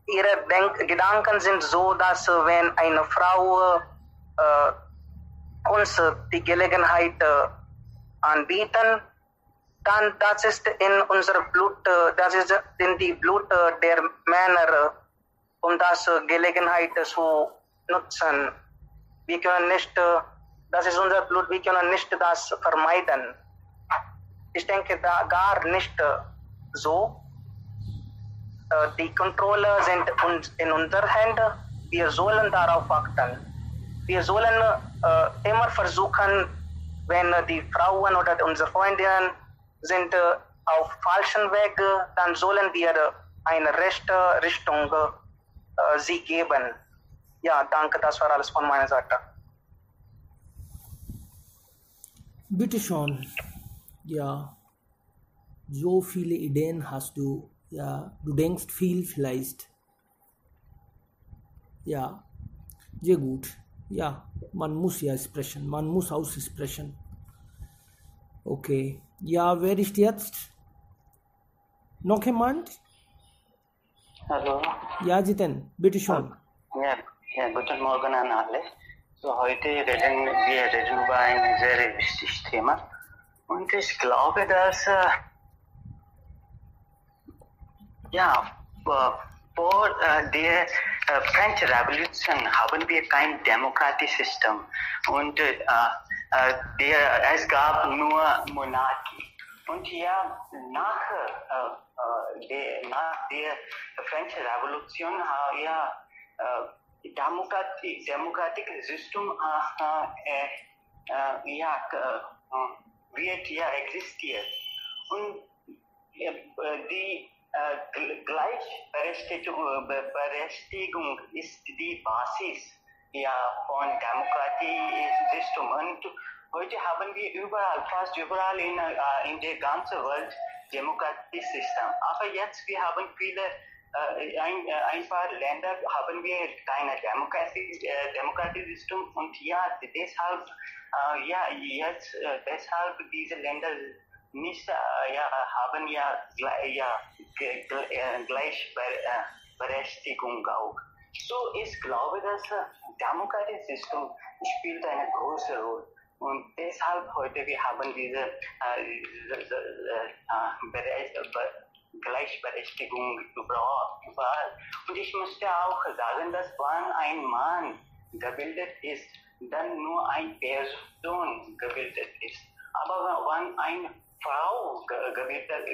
ihre Gedanken sind so, dass wenn eine Frau uns die Gelegenheit anbieten, dann das ist in unser Blut, das ist in die Blut der Männer, um das Gelegenheit zu nutzen. Wir können nicht, das ist unser Blut, wir können nicht das vermeiden. Ich denke da gar nicht so. Die Kontrolle sind in unserer Hand. Wir sollen darauf achten. Wir sollen immer versuchen, wenn die Frauen oder unsere Freundinnen sind auf falschem Weg, dann sollen wir eine rechte Richtung sie geben. Ja, danke, das war alles von meiner Seite. Bitte schon. Ja, so viele Ideen hast du. Ja, du denkst viel vielleicht. Ja, sehr gut. Ja, man muss ja sprechen. Man muss aussprechen. Okay. Ja, wer ist jetzt? Noch jemand? Hallo. Ja, Jiten, bitte schon. Ja, guten Morgen an alle. So, heute reden wir über ein sehr wichtiges Thema. Und ich glaube, dass vor der French Revolution haben wir kein demokratisches System und es gab nur Monarchie. Und ja, nach der French Revolution democratic system wird ja existiert. Und die Gleichberechtigung ist die Basis von demokratischen System. Und heute haben wir fast überall in der ganzen Welt demokratisches System. Aber jetzt wir haben viele ein paar Länder haben wir keine demokratisches System und deshalb deshalb diese Länder nicht haben Gleichberechtigung auch. So ich glaube, dass demokratisches System spielt eine große Rolle. Und deshalb heute wir haben diese Gleichberechtigung überall. Und ich möchte auch sagen, dass wenn ein Mann gebildet ist, dann nur eine Person gebildet ist. Aber wenn eine Frau gebildet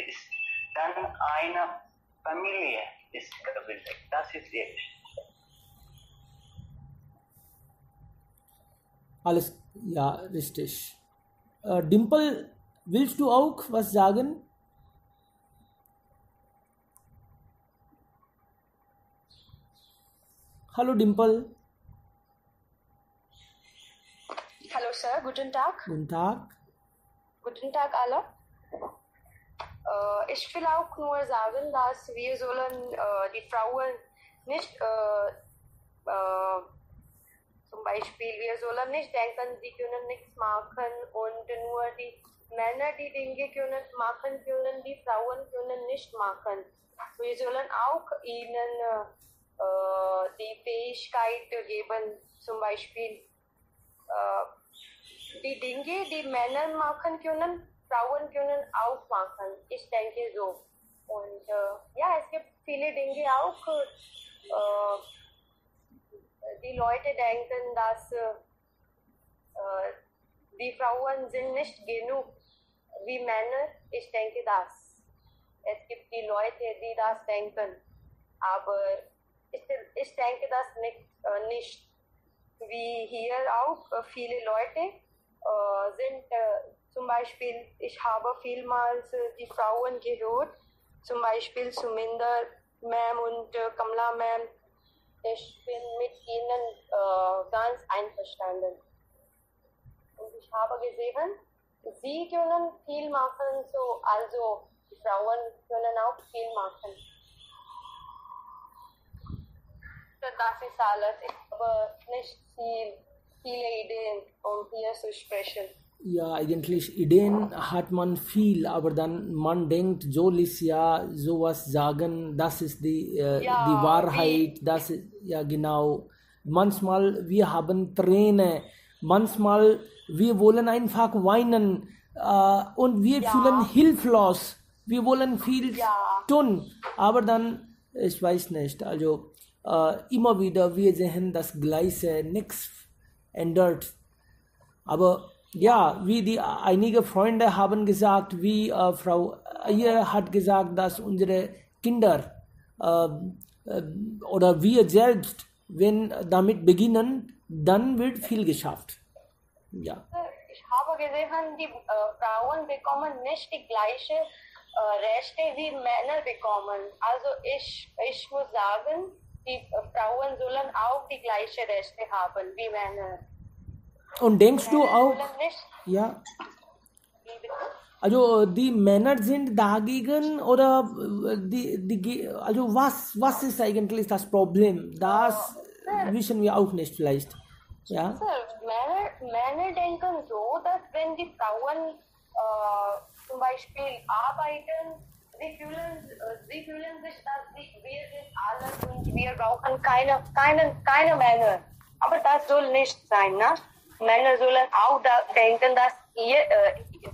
ist, dann eine Familie ist gebildet. Das ist sehr wichtig. Alles, ja, richtig. Dimple, willst du auch was sagen? Hallo Dimple. Hallo Sir, guten Tag. Guten Tag. Guten Tag alle. Ich will auch nur sagen, dass wir sollen die Frauen nicht zum Beispiel, wir sollen nicht denken, sie können nichts machen und nur die Männer die Dinge machen können, die Frauen können nicht machen. Wir sollen auch ihnen die Fähigkeit geben, zum Beispiel die Dinge, die Männer machen können, Frauen können auch machen. Ich denke so. Und es gibt viele Dinge auch, die Leute denken, dass die Frauen sind nicht genug wie Männer. Ich denke das. Es gibt die Leute, die das denken. Aber ich denke das nicht. Wie hier auch viele Leute sind, zum Beispiel, ich habe vielmals die Frauen gehört, zum Beispiel Suminder Ma'am und Kamla Ma'am. Ich bin mit ihnen ganz einverstanden. Und ich habe gesehen, sie können viel machen, also die Frauen können auch viel machen. Das ist alles. Ich habe nicht viele Ideen, um hier zu sprechen. Ja, eigentlich Ideen hat man viel, aber dann man denkt, soll ich ja sowas sagen, das ist die Wahrheit, das ist, ja genau. Manchmal wir haben Tränen, manchmal wir wollen einfach weinen und wir fühlen hilflos, wir wollen viel tun, aber dann, ich weiß nicht, also immer wieder wir sehen das Gleiche, nichts ändert, aber ja, wie einige Freunde haben gesagt, wie Frau Ayer hat gesagt, dass unsere Kinder oder wir selbst, wenn damit beginnen, dann wird viel geschafft. Ja. Ich habe gesehen, die Frauen bekommen nicht die gleichen Rechte wie Männer bekommen. Also ich muss sagen, die Frauen sollen auch die gleichen Rechte haben wie Männer. Und denkst du auch, ja, also die Männer sind dagegen oder also was ist eigentlich das Problem? Das wissen wir auch nicht vielleicht. Ja? Männer denken so, dass wenn die Frauen zum Beispiel arbeiten, sie fühlen sich, dass wir sind alles und wir brauchen keine Männer. Aber das soll nicht sein, ne? Männer sollen auch denken, dass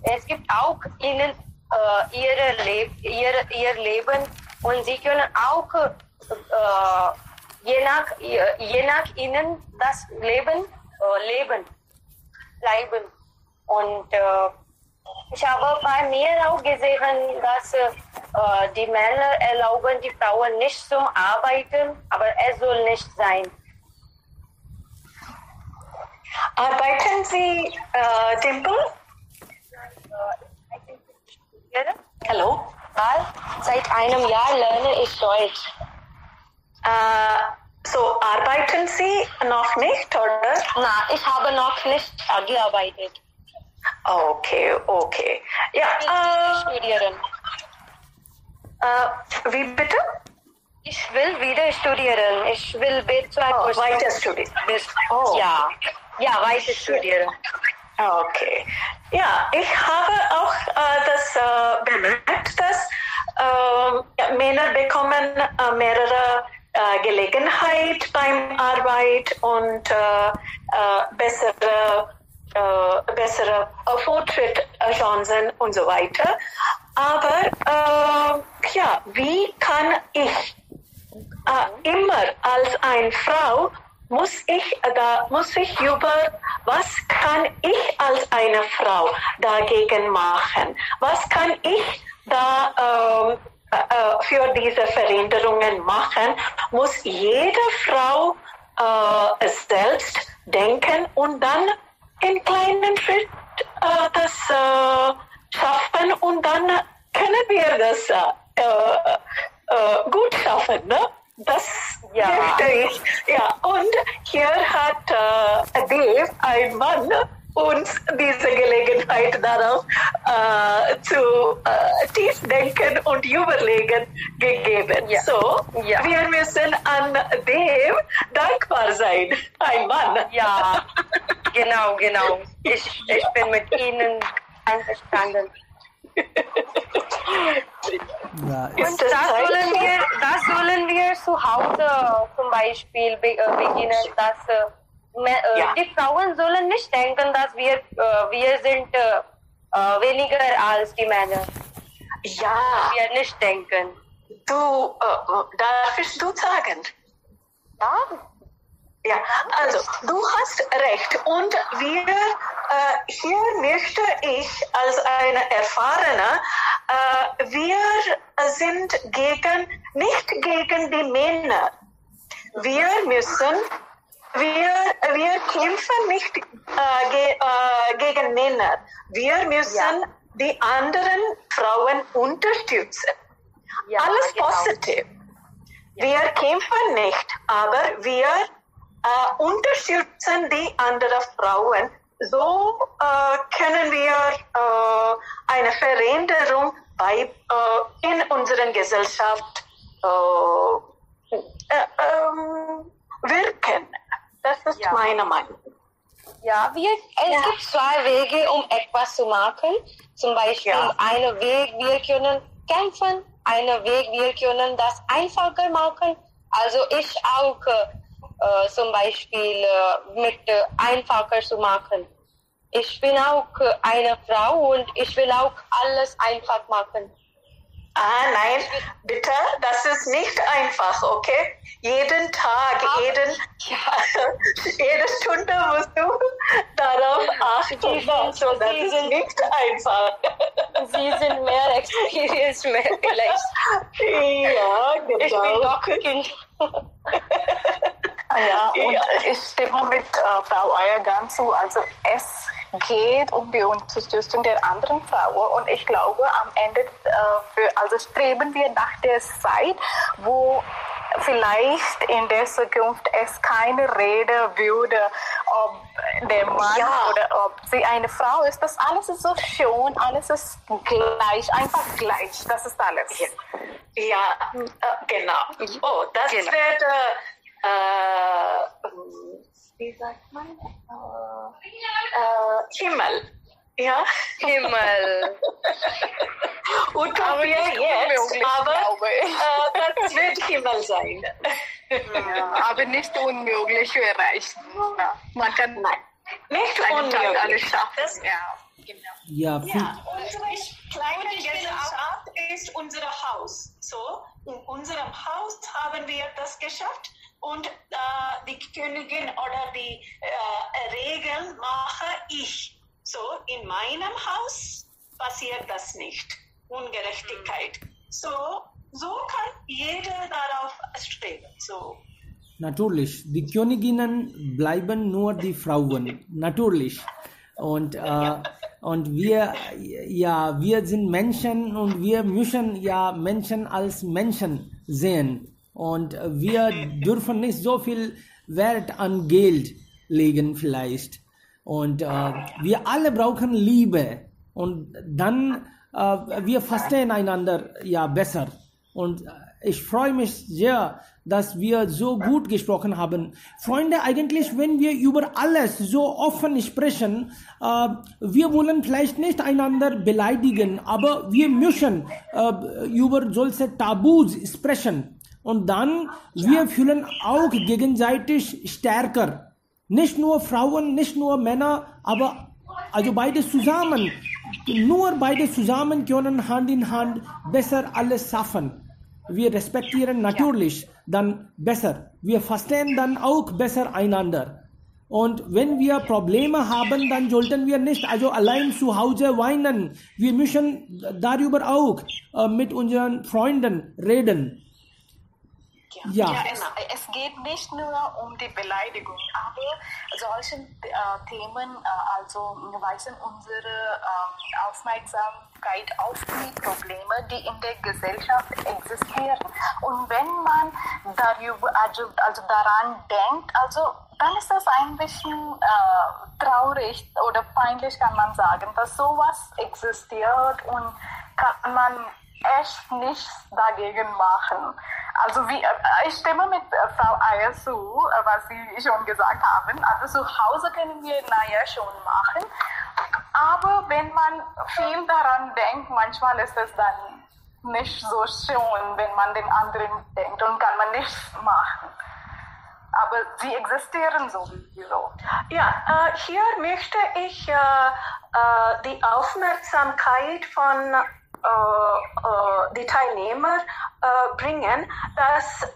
es gibt auch ihnen ihr Leben und sie können auch je nach ihnen das Leben bleiben. Und ich habe bei mir auch gesehen, dass die Männer erlauben die Frauen nicht zum Arbeiten, aber es soll nicht sein. Arbeiten Sie, Dimple? Hallo? Seit einem Jahr lerne ich Deutsch. So, arbeiten Sie noch nicht, oder? Na, ich habe noch nicht gearbeitet. Okay. Ja, Studieren. Wie bitte? Ich will wieder studieren. Ich will B2 weiter studieren. Ja, weiter studieren. Okay. Ja, ich habe auch das bemerkt, dass Männer bekommen mehrere Gelegenheit beim Arbeit und bessere Fortschrittchancen und so weiter. Aber wie kann ich immer als eine Frau muss ich über was kann ich als eine Frau dagegen machen? Was kann ich da für diese Veränderungen machen? Muss jede Frau selbst denken und dann in kleinen Schritt das schaffen und dann können wir das gut schaffen, ne? Das möchte ich. Ja, und hier hat Dave, ein Mann, uns diese Gelegenheit darauf zu tief denken und überlegen gegeben. Ja. So, wir müssen an Dave dankbar sein, ein Mann. Ja, genau. Ich bin mit Ihnen einverstanden. Ja, Und das sollen wir zu Hause zum Beispiel beginnen, dass die Frauen sollen nicht denken, dass wir sind weniger als die Männer. Ja. Wir nicht denken. Darfst du sagen? Ja, also du hast recht und hier möchte ich als eine Erfahrene, wir sind nicht gegen die Männer. Wir kämpfen nicht gegen Männer. Wir müssen die anderen Frauen unterstützen. Ja, alles genau. positiv. Wir kämpfen nicht, aber wir unterstützen die anderen Frauen. So können wir eine Veränderung in unserer Gesellschaft wirken. Das ist meine Meinung. Ja, es gibt zwei Wege, um etwas zu machen. Zum Beispiel einen Weg, wir können kämpfen, einen Weg, wir können das einfacher machen. Also ich auch zum Beispiel mit einfacher zu machen. Ich bin auch eine Frau und ich will auch alles einfach machen. Nein, bitte, das ist nicht einfach, okay? Jeden Tag, jede Stunde musst du darauf achten. So, das ist nicht einfach. Sie sind mehr experienced, vielleicht. Ja, genau. Ich bin doch Kind. Ja, und ich stimme mit Frau Eiergan zu. Also es geht um die Unterstützung der anderen Frauen und ich glaube am Ende also streben wir nach der Zeit, wo vielleicht in der Zukunft es keine Rede würde, ob der Mann oder ob sie eine Frau ist. Das alles ist so schön, alles ist gleich, einfach gleich. Das ist alles. Ja, genau. Oh, das wird wie sagt man? Himmel. Ja? Himmel. Utopia jetzt, aber das wird Himmel sein. Aber nicht unmöglich zu erreichen. Man kann nicht unmöglich. Alles schaffen. Ja, Unsere kleine Gesellschaft ist unser Haus. So, in unserem Haus haben wir das geschafft und die Königin oder die Regeln mache ich. So, in meinem Haus passiert das nicht. Ungerechtigkeit. So kann jeder darauf streben. So. Natürlich, die Königinnen bleiben nur die Frauen, natürlich. Und wir sind Menschen und wir müssen ja Menschen als Menschen sehen. Und wir dürfen nicht so viel Wert an Geld legen vielleicht. Und wir alle brauchen Liebe. Und dann wir verstehen einander ja besser. Und ich freue mich sehr, dass wir so gut gesprochen haben. Freunde, eigentlich, wenn wir über alles so offen sprechen, wir wollen vielleicht nicht einander beleidigen, aber wir müssen über solche Tabus sprechen. Und dann, wir fühlen auch gegenseitig stärker. Nicht nur Frauen, nicht nur Männer, aber also beides zusammen. Nur beide zusammen können Hand in Hand besser alles schaffen. Wir respektieren natürlich dann besser. Wir verstehen dann auch besser einander. Und wenn wir Probleme haben, dann sollten wir nicht also allein zu Hause weinen. Wir müssen darüber auch mit unseren Freunden reden. Ja, es geht nicht nur um die Beleidigung, aber solche Themen also weisen unsere Aufmerksamkeit auf die Probleme, die in der Gesellschaft existieren. Und wenn man darüber, also daran denkt, also dann ist das ein bisschen traurig oder peinlich, kann man sagen, dass sowas existiert und kann man echt nichts dagegen machen. Also ich stimme mit Frau Ayer zu, was Sie schon gesagt haben. Also zu Hause können wir schon machen. Aber wenn man viel daran denkt, manchmal ist es dann nicht so schön, wenn man den anderen denkt und kann man nichts machen. Aber sie existieren sowieso. Ja, hier möchte ich die Aufmerksamkeit von die Teilnehmer bringen, dass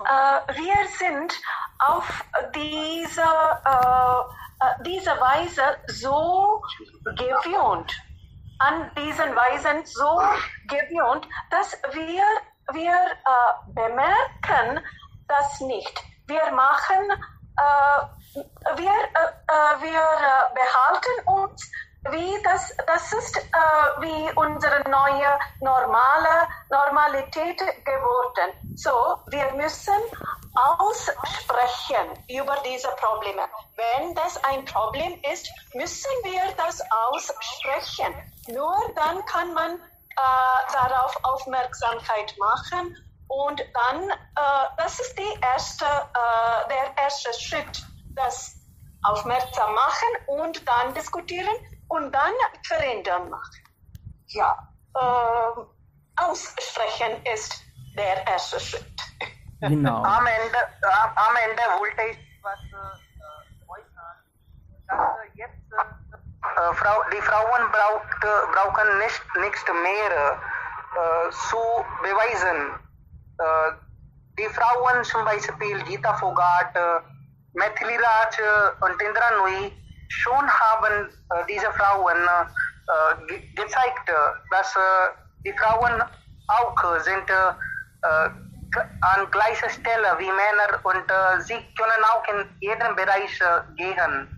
wir sind auf diese Weise so gewöhnt, an diesen Weisen so gewöhnt, dass wir bemerken das nicht. Wir machen, wir behalten uns wie das ist wie unsere neue Normalität geworden. So, wir müssen aussprechen über diese Probleme. Wenn das ein Problem ist, müssen wir das aussprechen. Nur dann kann man darauf Aufmerksamkeit machen und dann, das ist der erste Schritt, das aufmerksam machen und dann diskutieren und dann verändern machen. Ja, aussprechen ist der erste Schritt. Genau. Am Ende wollte ich was äußern, dass jetzt die Frauen brauchen nicht mehr zu beweisen. Die Frauen, zum Beispiel Gita Fogart, Maithili Raj und Indra Nui, schon haben diese Frauen gezeigt, dass die Frauen auch sind an gleicher Stelle wie Männer und sie können auch in jedem Bereich gehen.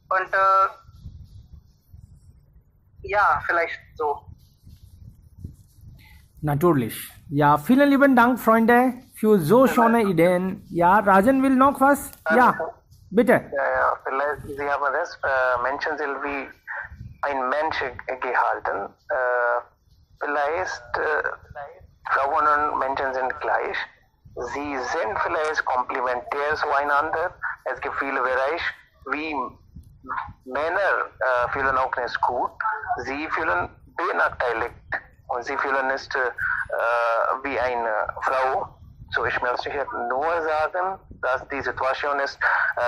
Und ja, vielleicht so. Natürlich. Ja, vielen lieben Dank, Freunde, für so schöne Ideen. Ja, Rajan will noch was? Ja, bitte. Ja, vielleicht, Sie haben das, Menschen sind wie ein Mensch gehalten. Vielleicht Frauen und Menschen sind gleich. Sie sind vielleicht komplementär zueinander. Es gibt viele Bereiche, wie Männer fühlen auch nicht gut. Sie fühlen benachteiligt und sie fühlen nicht wie eine Frau. So, ich möchte hier nur sagen, dass die Situation ist,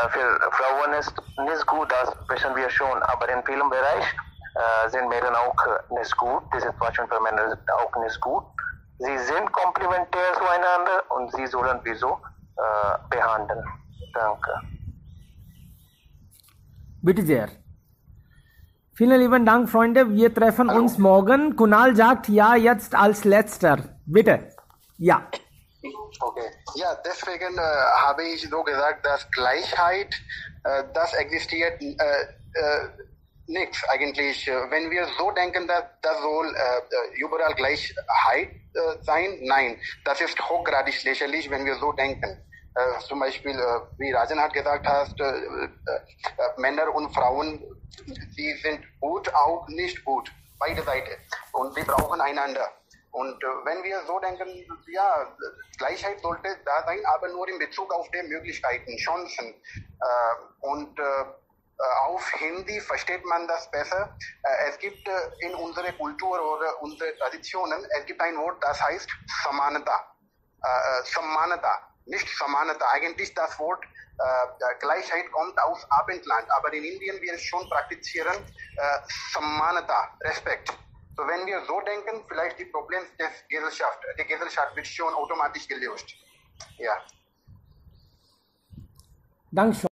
für Frauen ist nicht gut, das wissen wir schon, aber in vielen Bereichen sind Männer auch nicht gut. Die Situation für Männer ist auch nicht gut. Sie sind komplementär zueinander und sie sollen wir so behandeln. Danke. Bitte sehr. Vielen lieben Dank, Freunde. Wir treffen uns morgen. Kunal sagt ja jetzt als letzter. Bitte. Ja. Okay. Ja, deswegen habe ich so gesagt, dass Gleichheit, das existiert nichts eigentlich. Wenn wir so denken, dass das soll überall Gleichheit sein, nein, das ist hochgradig lächerlich, wenn wir so denken. Zum Beispiel, wie Rajan hat gesagt hast, Männer und Frauen, die sind gut, auch nicht gut, beide Seiten. Und die brauchen einander. Und wenn wir so denken, ja, Gleichheit sollte da sein, aber nur in Bezug auf die Möglichkeiten, Chancen. Auf Hindi versteht man das besser. Es gibt in unserer Kultur oder unsere Traditionen, es gibt ein Wort, das heißt Samanata. Samanata, nicht Samanata. Eigentlich das Wort Gleichheit kommt aus Abendland, aber in Indien wir es schon praktizieren Samanata, Respekt. So wenn wir so denken, vielleicht die Probleme der Gesellschaft wird schon automatisch gelöst. Ja. Danke.